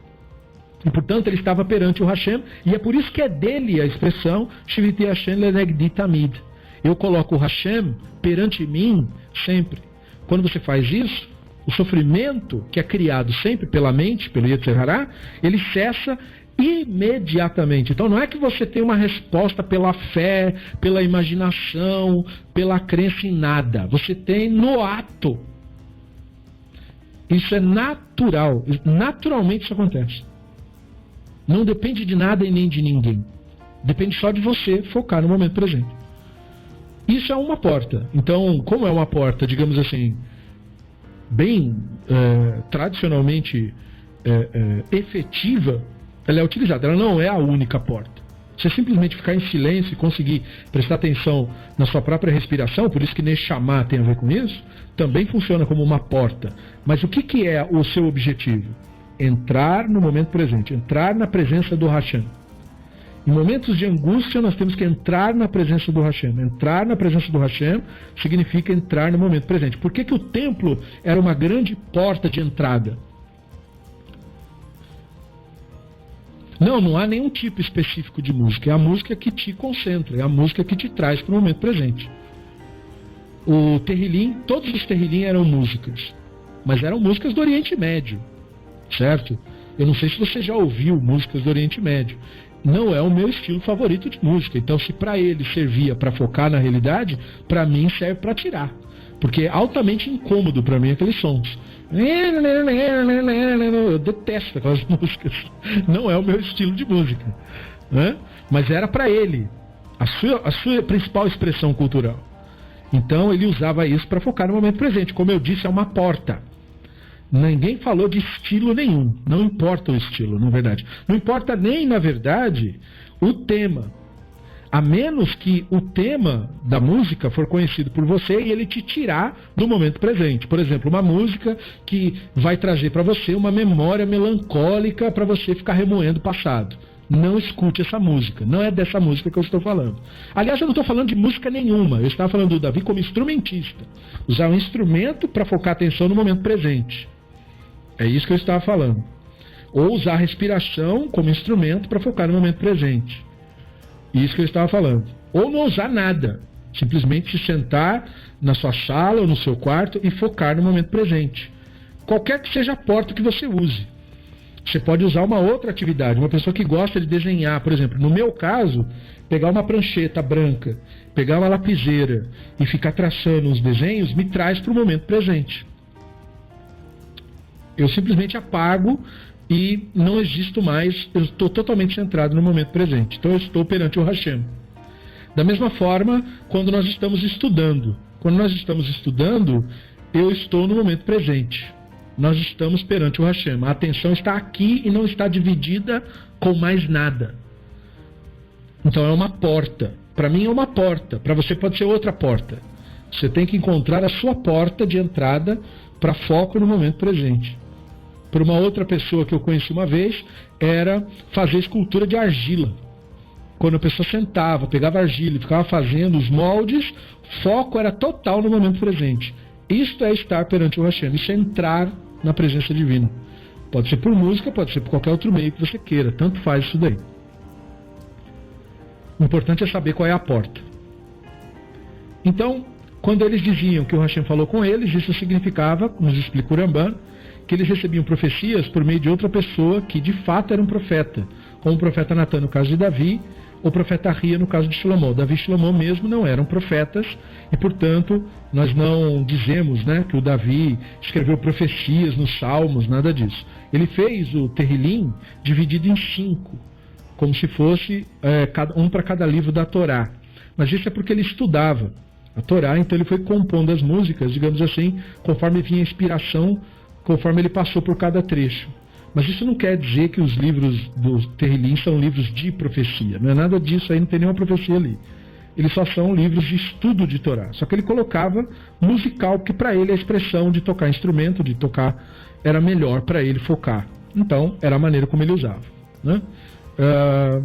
E, portanto, ele estava perante o Hashem, e é por isso que é dele a expressão Shiviti Hashem lenegdi tamid. Eu coloco o Hashem perante mim sempre. Quando você faz isso, o sofrimento que é criado sempre pela mente, pelo Yetzer Hará, ele cessa imediatamente. Então não é que você tem uma resposta pela fé, pela imaginação, pela crença em nada. Você tem no ato. Isso é natural. Naturalmente isso acontece. Não depende de nada e nem de ninguém. Depende só de você focar no momento presente. Isso é uma porta. Então, como é uma porta, digamos assim, bem tradicionalmente efetiva, ela é utilizada. Ela não é a única porta. Você simplesmente ficar em silêncio e conseguir prestar atenção na sua própria respiração, por isso que Neshama tem a ver com isso, também funciona como uma porta. Mas o que é o seu objetivo? Entrar no momento presente, entrar na presença do Hashem. Em momentos de angústia, nós temos que entrar na presença do Hashem. Entrar na presença do Hashem significa entrar no momento presente. Por que o templo era uma grande porta de entrada? Não há nenhum tipo específico de música. É a música que te concentra, é a música que te traz para o momento presente. O Terrilim, todos os Terrilim eram músicas, mas eram músicas do Oriente Médio. Certo? Eu não sei se você já ouviu músicas do Oriente Médio. Não é o meu estilo favorito de música. Então, se para ele servia para focar na realidade, para mim serve para tirar. Porque é altamente incômodo para mim aqueles sons. Eu detesto aquelas músicas. Não é o meu estilo de música. Mas era para ele a sua principal expressão cultural. Então, ele usava isso para focar no momento presente. Como eu disse, é uma porta. Ninguém falou de estilo nenhum. Não importa o estilo, na verdade. Não importa nem, na verdade, o tema. A menos que o tema da música for conhecido por você e ele te tirar do momento presente. Por exemplo, uma música que vai trazer para você uma memória melancólica para você ficar remoendo o passado. Não escute essa música. Não é dessa música que eu estou falando. Aliás, eu não estou falando de música nenhuma. Eu estava falando do Davi como instrumentista. Usar um instrumento para focar a atenção no momento presente. É isso que eu estava falando. Ou usar a respiração como instrumento para focar no momento presente. Isso que eu estava falando. Ou não usar nada. Simplesmente se sentar na sua sala ou no seu quarto e focar no momento presente. Qualquer que seja a porta que você use. Você pode usar uma outra atividade. Uma pessoa que gosta de desenhar, por exemplo, no meu caso, pegar uma prancheta branca, pegar uma lapiseira e ficar traçando uns desenhos, me traz para o momento presente. Eu simplesmente apago e não existo mais, eu estou totalmente centrado no momento presente. Então eu estou perante o Hashem. Da mesma forma, quando nós estamos estudando. Quando nós estamos estudando, eu estou no momento presente. Nós estamos perante o Hashem. A atenção está aqui e não está dividida com mais nada. Então é uma porta. Para mim é uma porta. Para você pode ser outra porta. Você tem que encontrar a sua porta de entrada para foco no momento presente. Por uma outra pessoa que eu conheci uma vez, era fazer escultura de argila. Quando a pessoa sentava, pegava argila e ficava fazendo os moldes, foco era total no momento presente. Isto é estar perante o Hashem, isso é entrar na presença divina. Pode ser por música, pode ser por qualquer outro meio que você queira, tanto faz isso daí. O importante é saber qual é a porta. Então, quando eles diziam que o Hashem falou com eles, isso significava, nos explica o Ramban, que eles recebiam profecias por meio de outra pessoa que de fato era um profeta, como o profeta Natan no caso de Davi, ou o profeta Ria no caso de Shlomo. Davi e Shlomo mesmo não eram profetas e, portanto, nós não dizemos, que o Davi escreveu profecias nos Salmos, nada disso. Ele fez o Terrilim dividido em 5, como se fosse um para cada livro da Torá. Mas isso é porque ele estudava a Torá, então ele foi compondo as músicas, digamos assim, conforme vinha a inspiração, conforme ele passou por cada trecho. Mas isso não quer dizer que os livros do Terrilim são livros de profecia. Não é nada disso, aí não tem nenhuma profecia ali. Eles só são livros de estudo de Torá. Só que ele colocava musical, porque para ele a expressão de tocar instrumento, de tocar, era melhor para ele focar. Então, era a maneira como ele usava.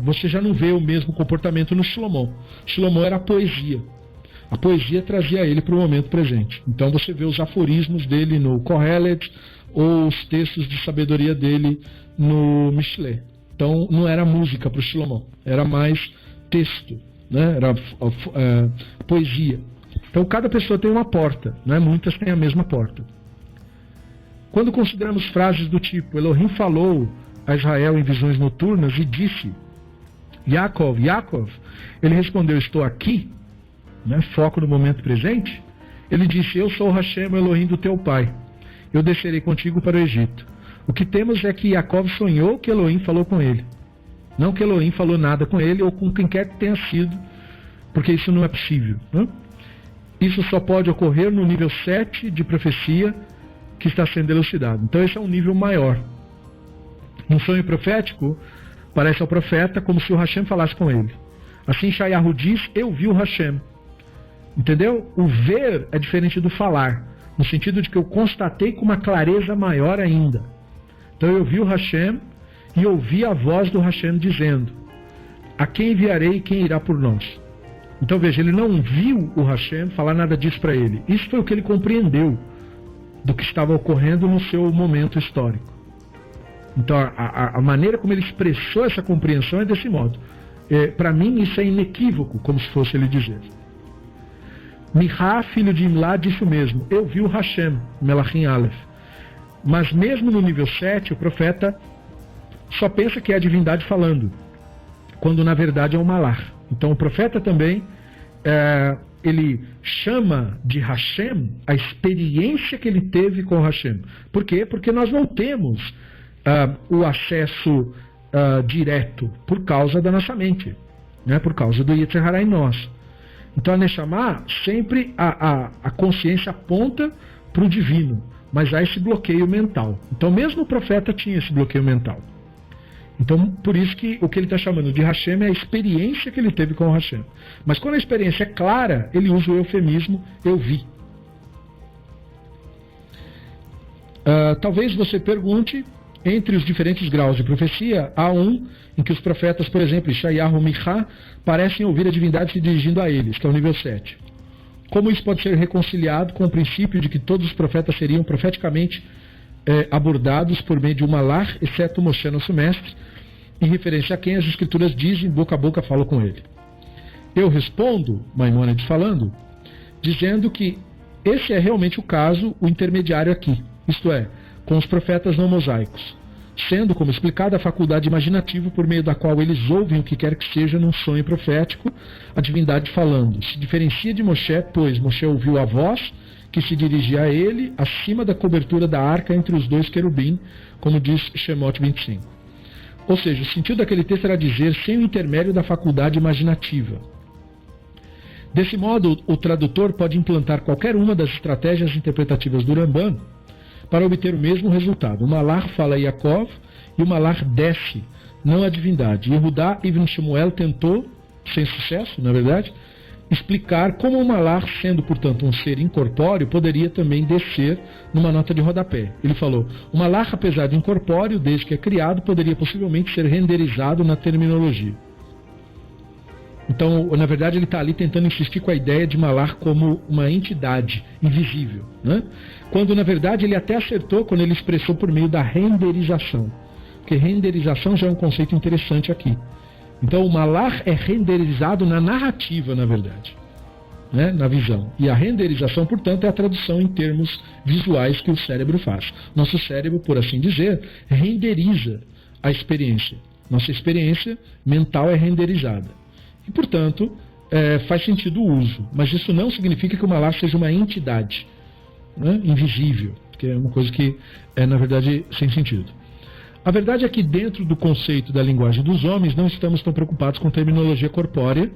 Você já não vê o mesmo comportamento no Shlomo. Shlomo era a poesia. A poesia trazia ele para o momento presente. Então você vê os aforismos dele no Kohelet ou os textos de sabedoria dele no Mishle. Então não era música para o Shlomo, era mais texto, era poesia. Então cada pessoa tem uma porta, muitas têm a mesma porta. Quando consideramos frases do tipo Elohim falou a Israel em visões noturnas e disse Yaakov, Yaakov, ele respondeu, estou aqui, foco no momento presente, ele disse, eu sou o Hashem, o Elohim do teu pai, eu descerei contigo para o Egito. O que temos é que Yaakov sonhou que Elohim falou com ele, não que Elohim falou nada com ele ou com quem quer que tenha sido, porque isso não é possível. Isso só pode ocorrer no nível 7 de profecia que está sendo elucidado. Então esse é um nível maior. Um sonho profético parece ao profeta como se o Hashem falasse com ele. Assim Shayahu diz, eu vi o Hashem. Entendeu? O ver é diferente do falar, no sentido de que eu constatei com uma clareza maior ainda. Então eu vi o Hashem e ouvi a voz do Hashem dizendo, a quem enviarei e quem irá por nós? Então veja, ele não viu o Hashem falar nada disso para ele. Isso foi o que ele compreendeu do que estava ocorrendo no seu momento histórico. Então a maneira como ele expressou essa compreensão é desse modo. Para mim isso é inequívoco, como se fosse ele dizer. Mihá, filho de Imlá, disse o mesmo, eu vi o Hashem, Melachim Aleph. Mas mesmo no nível 7, o profeta só pensa que é a divindade falando, quando na verdade é o Malach. Então o profeta também, ele chama de Hashem a experiência que ele teve com o Hashem. Por quê? Porque nós não temos o acesso direto por causa da nossa mente, por causa do Yetzer Hara em nós. Então a Neshama, sempre a consciência aponta para o divino, mas há esse bloqueio mental. Então mesmo o profeta tinha esse bloqueio mental. Então, por isso que o que ele está chamando de Hashem é a experiência que ele teve com o Hashem. Mas quando a experiência é clara, ele usa o eufemismo eu vi. Talvez você pergunte, entre os diferentes graus de profecia, há um em que os profetas, por exemplo, Ishayahu e Michá, parecem ouvir a divindade se dirigindo a eles, que é o nível 7. Como isso pode ser reconciliado com o princípio de que todos os profetas seriam profeticamente abordados por meio de um malar, exceto Moshe, nosso mestre, em referência a quem as escrituras dizem, boca a boca falam com ele? Eu respondo, Maimônides falando, dizendo que esse é realmente o caso, o intermediário aqui, isto é, com os profetas não mosaicos, sendo, como explicado, a faculdade imaginativa por meio da qual eles ouvem o que quer que seja num sonho profético, a divindade falando. Se diferencia de Moshe, pois Moshe ouviu a voz que se dirigia a ele acima da cobertura da arca entre os dois querubim, como diz Shemot 25. Ou seja, o sentido daquele texto era dizer sem o intermédio da faculdade imaginativa. Desse modo, o tradutor pode implantar qualquer uma das estratégias interpretativas do Ramban para obter o mesmo resultado. O malar fala a Yaakov e o malar desce, não a divindade. Yehudá Ibn Shemuel tentou, sem sucesso, na verdade, explicar como o malar, sendo, portanto, um ser incorpóreo, poderia também descer numa nota de rodapé. Ele falou, o malar, apesar de incorpóreo, desde que é criado, poderia possivelmente ser renderizado na terminologia. Então, na verdade, ele está ali tentando insistir com a ideia de malar como uma entidade invisível, né? Quando, na verdade, ele até acertou quando ele expressou por meio da renderização. Porque renderização já é um conceito interessante aqui. Então, o malar é renderizado na narrativa, na verdade, né? Na visão. E a renderização, portanto, é a tradução em termos visuais que o cérebro faz. Nosso cérebro, por assim dizer, renderiza a experiência. Nossa experiência mental é renderizada. E, portanto, faz sentido o uso. Mas isso não significa que o malar seja uma entidade, né? Invisível, que é uma coisa que é, na verdade, sem sentido. A verdade é que dentro do conceito da linguagem dos homens não estamos tão preocupados com terminologia corpórea,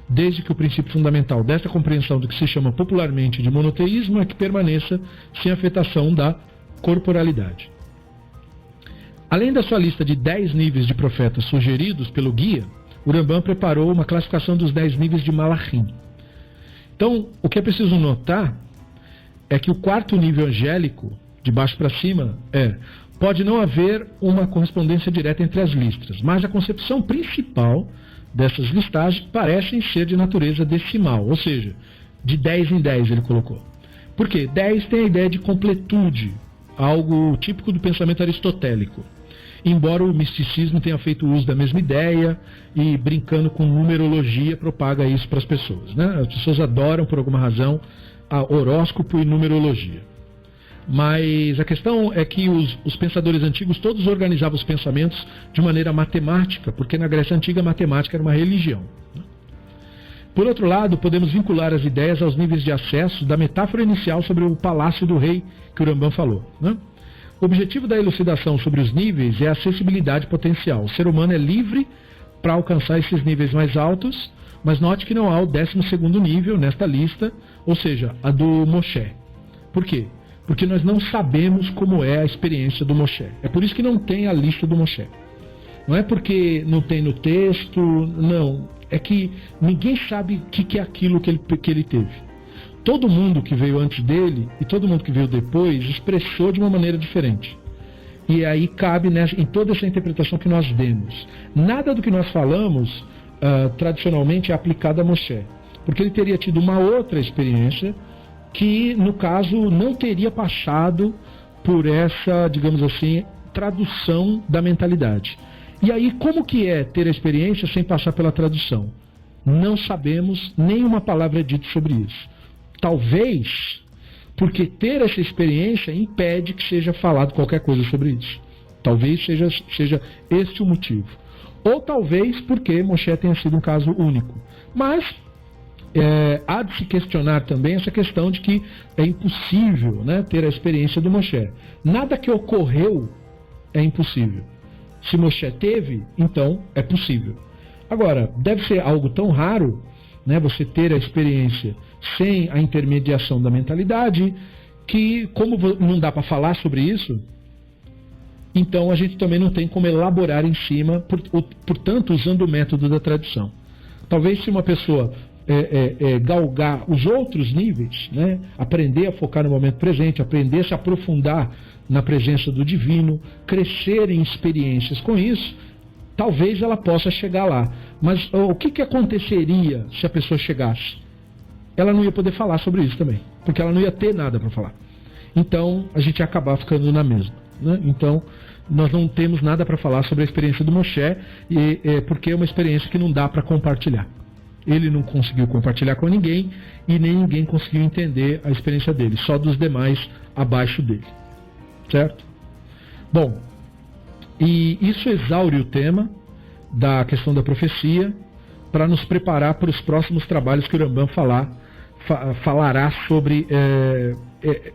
desde que o princípio fundamental desta compreensão do que se chama popularmente de monoteísmo é que permaneça sem afetação da corporalidade. Além da sua lista de 10 níveis de profetas sugeridos pelo guia, o Ramban preparou uma classificação dos 10 níveis de Malachim. Então, o que é preciso notar é que o quarto nível angélico, de baixo para cima, pode não haver uma correspondência direta entre as listas, mas a concepção principal dessas listagens parecem ser de natureza decimal, ou seja, de 10 em 10 ele colocou. Por quê? 10 tem a ideia de completude, algo típico do pensamento aristotélico. Embora o misticismo tenha feito uso da mesma ideia e brincando com numerologia propaga isso para as pessoas, né? As pessoas adoram, por alguma razão, a horóscopo e numerologia. Mas a questão é que os pensadores antigos todos organizavam os pensamentos de maneira matemática, porque na Grécia Antiga a matemática era uma religião. Por outro lado, podemos vincular as ideias aos níveis de acesso da metáfora inicial sobre o palácio do rei que o Ramban falou, né? O objetivo da elucidação sobre os níveis é a acessibilidade potencial. O ser humano é livre para alcançar esses níveis mais altos, mas note que não há o 12º nível nesta lista, ou seja, a do Moshe. Por quê? Porque nós não sabemos como é a experiência do Moshe. É por isso que não tem a lista do Moshe. Não é porque não tem no texto, não. É que ninguém sabe o que é aquilo que ele teve. Todo mundo que veio antes dele e todo mundo que veio depois expressou de uma maneira diferente. E aí cabe em toda essa interpretação que nós demos. Nada do que nós falamos tradicionalmente é aplicado a Moshe. Porque ele teria tido uma outra experiência que, no caso, não teria passado por essa, digamos assim, tradução da mentalidade. E aí, como que é ter a experiência sem passar pela tradução? Não sabemos, nenhuma palavra é dita sobre isso. Talvez porque ter essa experiência impede que seja falado qualquer coisa sobre isso. Talvez seja este o motivo. Ou talvez porque Moshe tenha sido um caso único. Mas há de se questionar também essa questão de que é impossível, né, ter a experiência do Moshe. Nada que ocorreu é impossível. Se Moshe teve, então é possível. Agora, deve ser algo tão raro, né, você ter a experiência sem a intermediação da mentalidade, que como não dá para falar sobre isso, Então a gente também não tem como elaborar em cima, portanto, usando o método da tradição. Talvez se uma pessoa galgar os outros níveis, né, aprender a focar no momento presente, aprender a se aprofundar na presença do divino, crescer em experiências com isso, talvez ela possa chegar lá. Mas o que aconteceria se a pessoa chegasse? Ela não ia poder falar sobre isso também, porque ela não ia ter nada para falar. Então a gente ia acabar ficando na mesma, né? Então nós não temos nada para falar sobre a experiência do Moshe, porque é uma experiência que não dá para compartilhar. Ele não conseguiu compartilhar com ninguém e nem ninguém conseguiu entender a experiência dele, só dos demais abaixo dele. Certo? Bom, e isso exaure o tema da questão da profecia para nos preparar para os próximos trabalhos que o Rambam falará sobre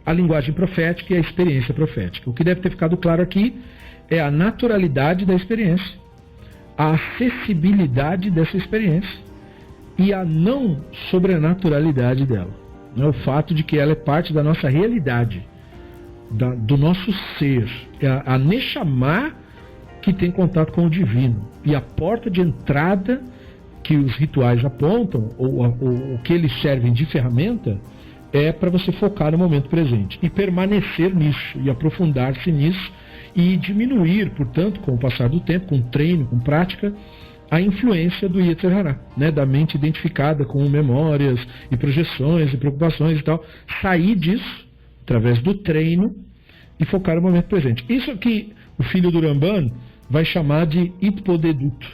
a linguagem profética e a experiência profética. O que deve ter ficado claro aqui é a naturalidade da experiência, a acessibilidade dessa experiência e a não sobrenaturalidade dela. O fato de que ela é parte da nossa realidade, do nosso ser, a Neshama que tem contato com o divino. E a porta de entrada que os rituais apontam, ou o que eles servem de ferramenta, é para você focar no momento presente e permanecer nisso, e aprofundar-se nisso, e diminuir, portanto, com o passar do tempo, com treino, com prática, a influência do Yetzer Hará, né, da mente identificada com memórias e projeções e preocupações e tal. Sair disso, através do treino, e focar no momento presente. Isso que o filho do Ramban vai chamar de Itpodedut,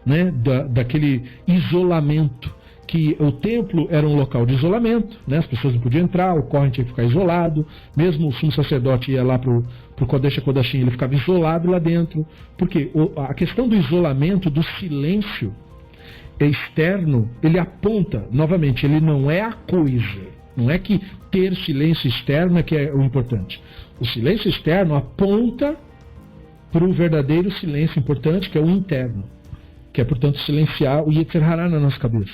né, daquele isolamento, que o templo era um local de isolamento, né, as pessoas não podiam entrar, o Kohen tinha que ficar isolado, mesmo o sumo sacerdote ia lá para o Kodesh HaKodashim, ele ficava isolado lá dentro, porque a questão do isolamento, do silêncio externo, ele aponta, novamente, ele não é a coisa, não é que ter silêncio externo é que é o importante. O silêncio externo aponta para o verdadeiro silêncio importante, que é o interno, que é, portanto, silenciar o Yetzer Hará na nossa cabeça,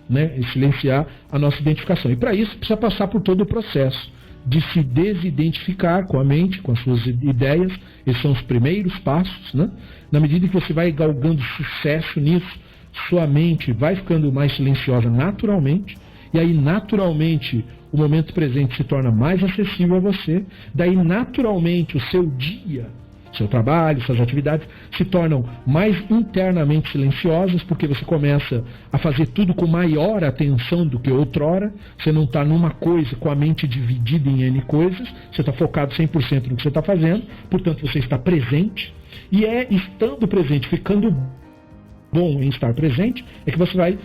né? E silenciar a nossa identificação. E para isso precisa passar por todo o processo de se desidentificar com a mente, com as suas ideias. Esses são os primeiros passos, né? Na medida que você vai galgando sucesso nisso, sua mente vai ficando mais silenciosa naturalmente, e aí naturalmente o momento presente se torna mais acessível a você, daí naturalmente o seu dia, seu trabalho, suas atividades se tornam mais internamente silenciosas, porque você começa a fazer tudo com maior atenção do que outrora. Você não está numa coisa com a mente dividida em N coisas, você está focado 100% no que você está fazendo, portanto você está presente, e é estando presente, ficando bom em estar presente, é que você vai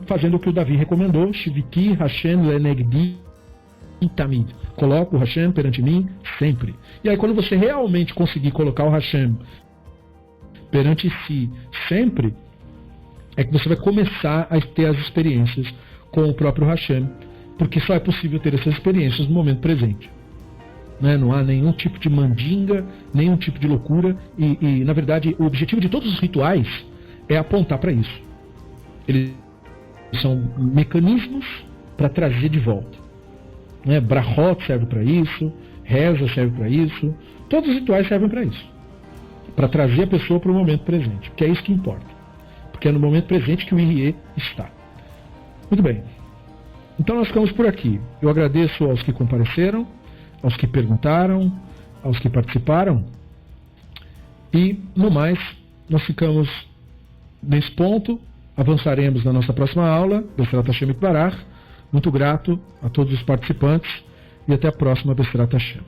fazendo o que o Davi recomendou, Shiviki Hashem Lenegdi Tamid. Coloca o Hashem perante mim sempre. E aí quando você realmente conseguir colocar o Hashem perante si sempre, é que você vai começar a ter as experiências com o próprio Hashem, porque só é possível ter essas experiências no momento presente. Né? Não há nenhum tipo de mandinga, nenhum tipo de loucura, e na verdade o objetivo de todos os rituais é apontar para isso. Eles são mecanismos para trazer de volta. Né? Brachot serve para isso, reza serve para isso, todos os rituais servem para isso, para trazer a pessoa para o momento presente, que é isso que importa, porque é no momento presente que o Irie está. Muito bem, então nós ficamos por aqui. Eu agradeço aos que compareceram, aos que perguntaram, aos que participaram, e no mais nós ficamos nesse ponto. Avançaremos na nossa próxima aula, Bezrat Hashem Yitbarach. Muito grato a todos os participantes e até a próxima, Bezrat Hashem.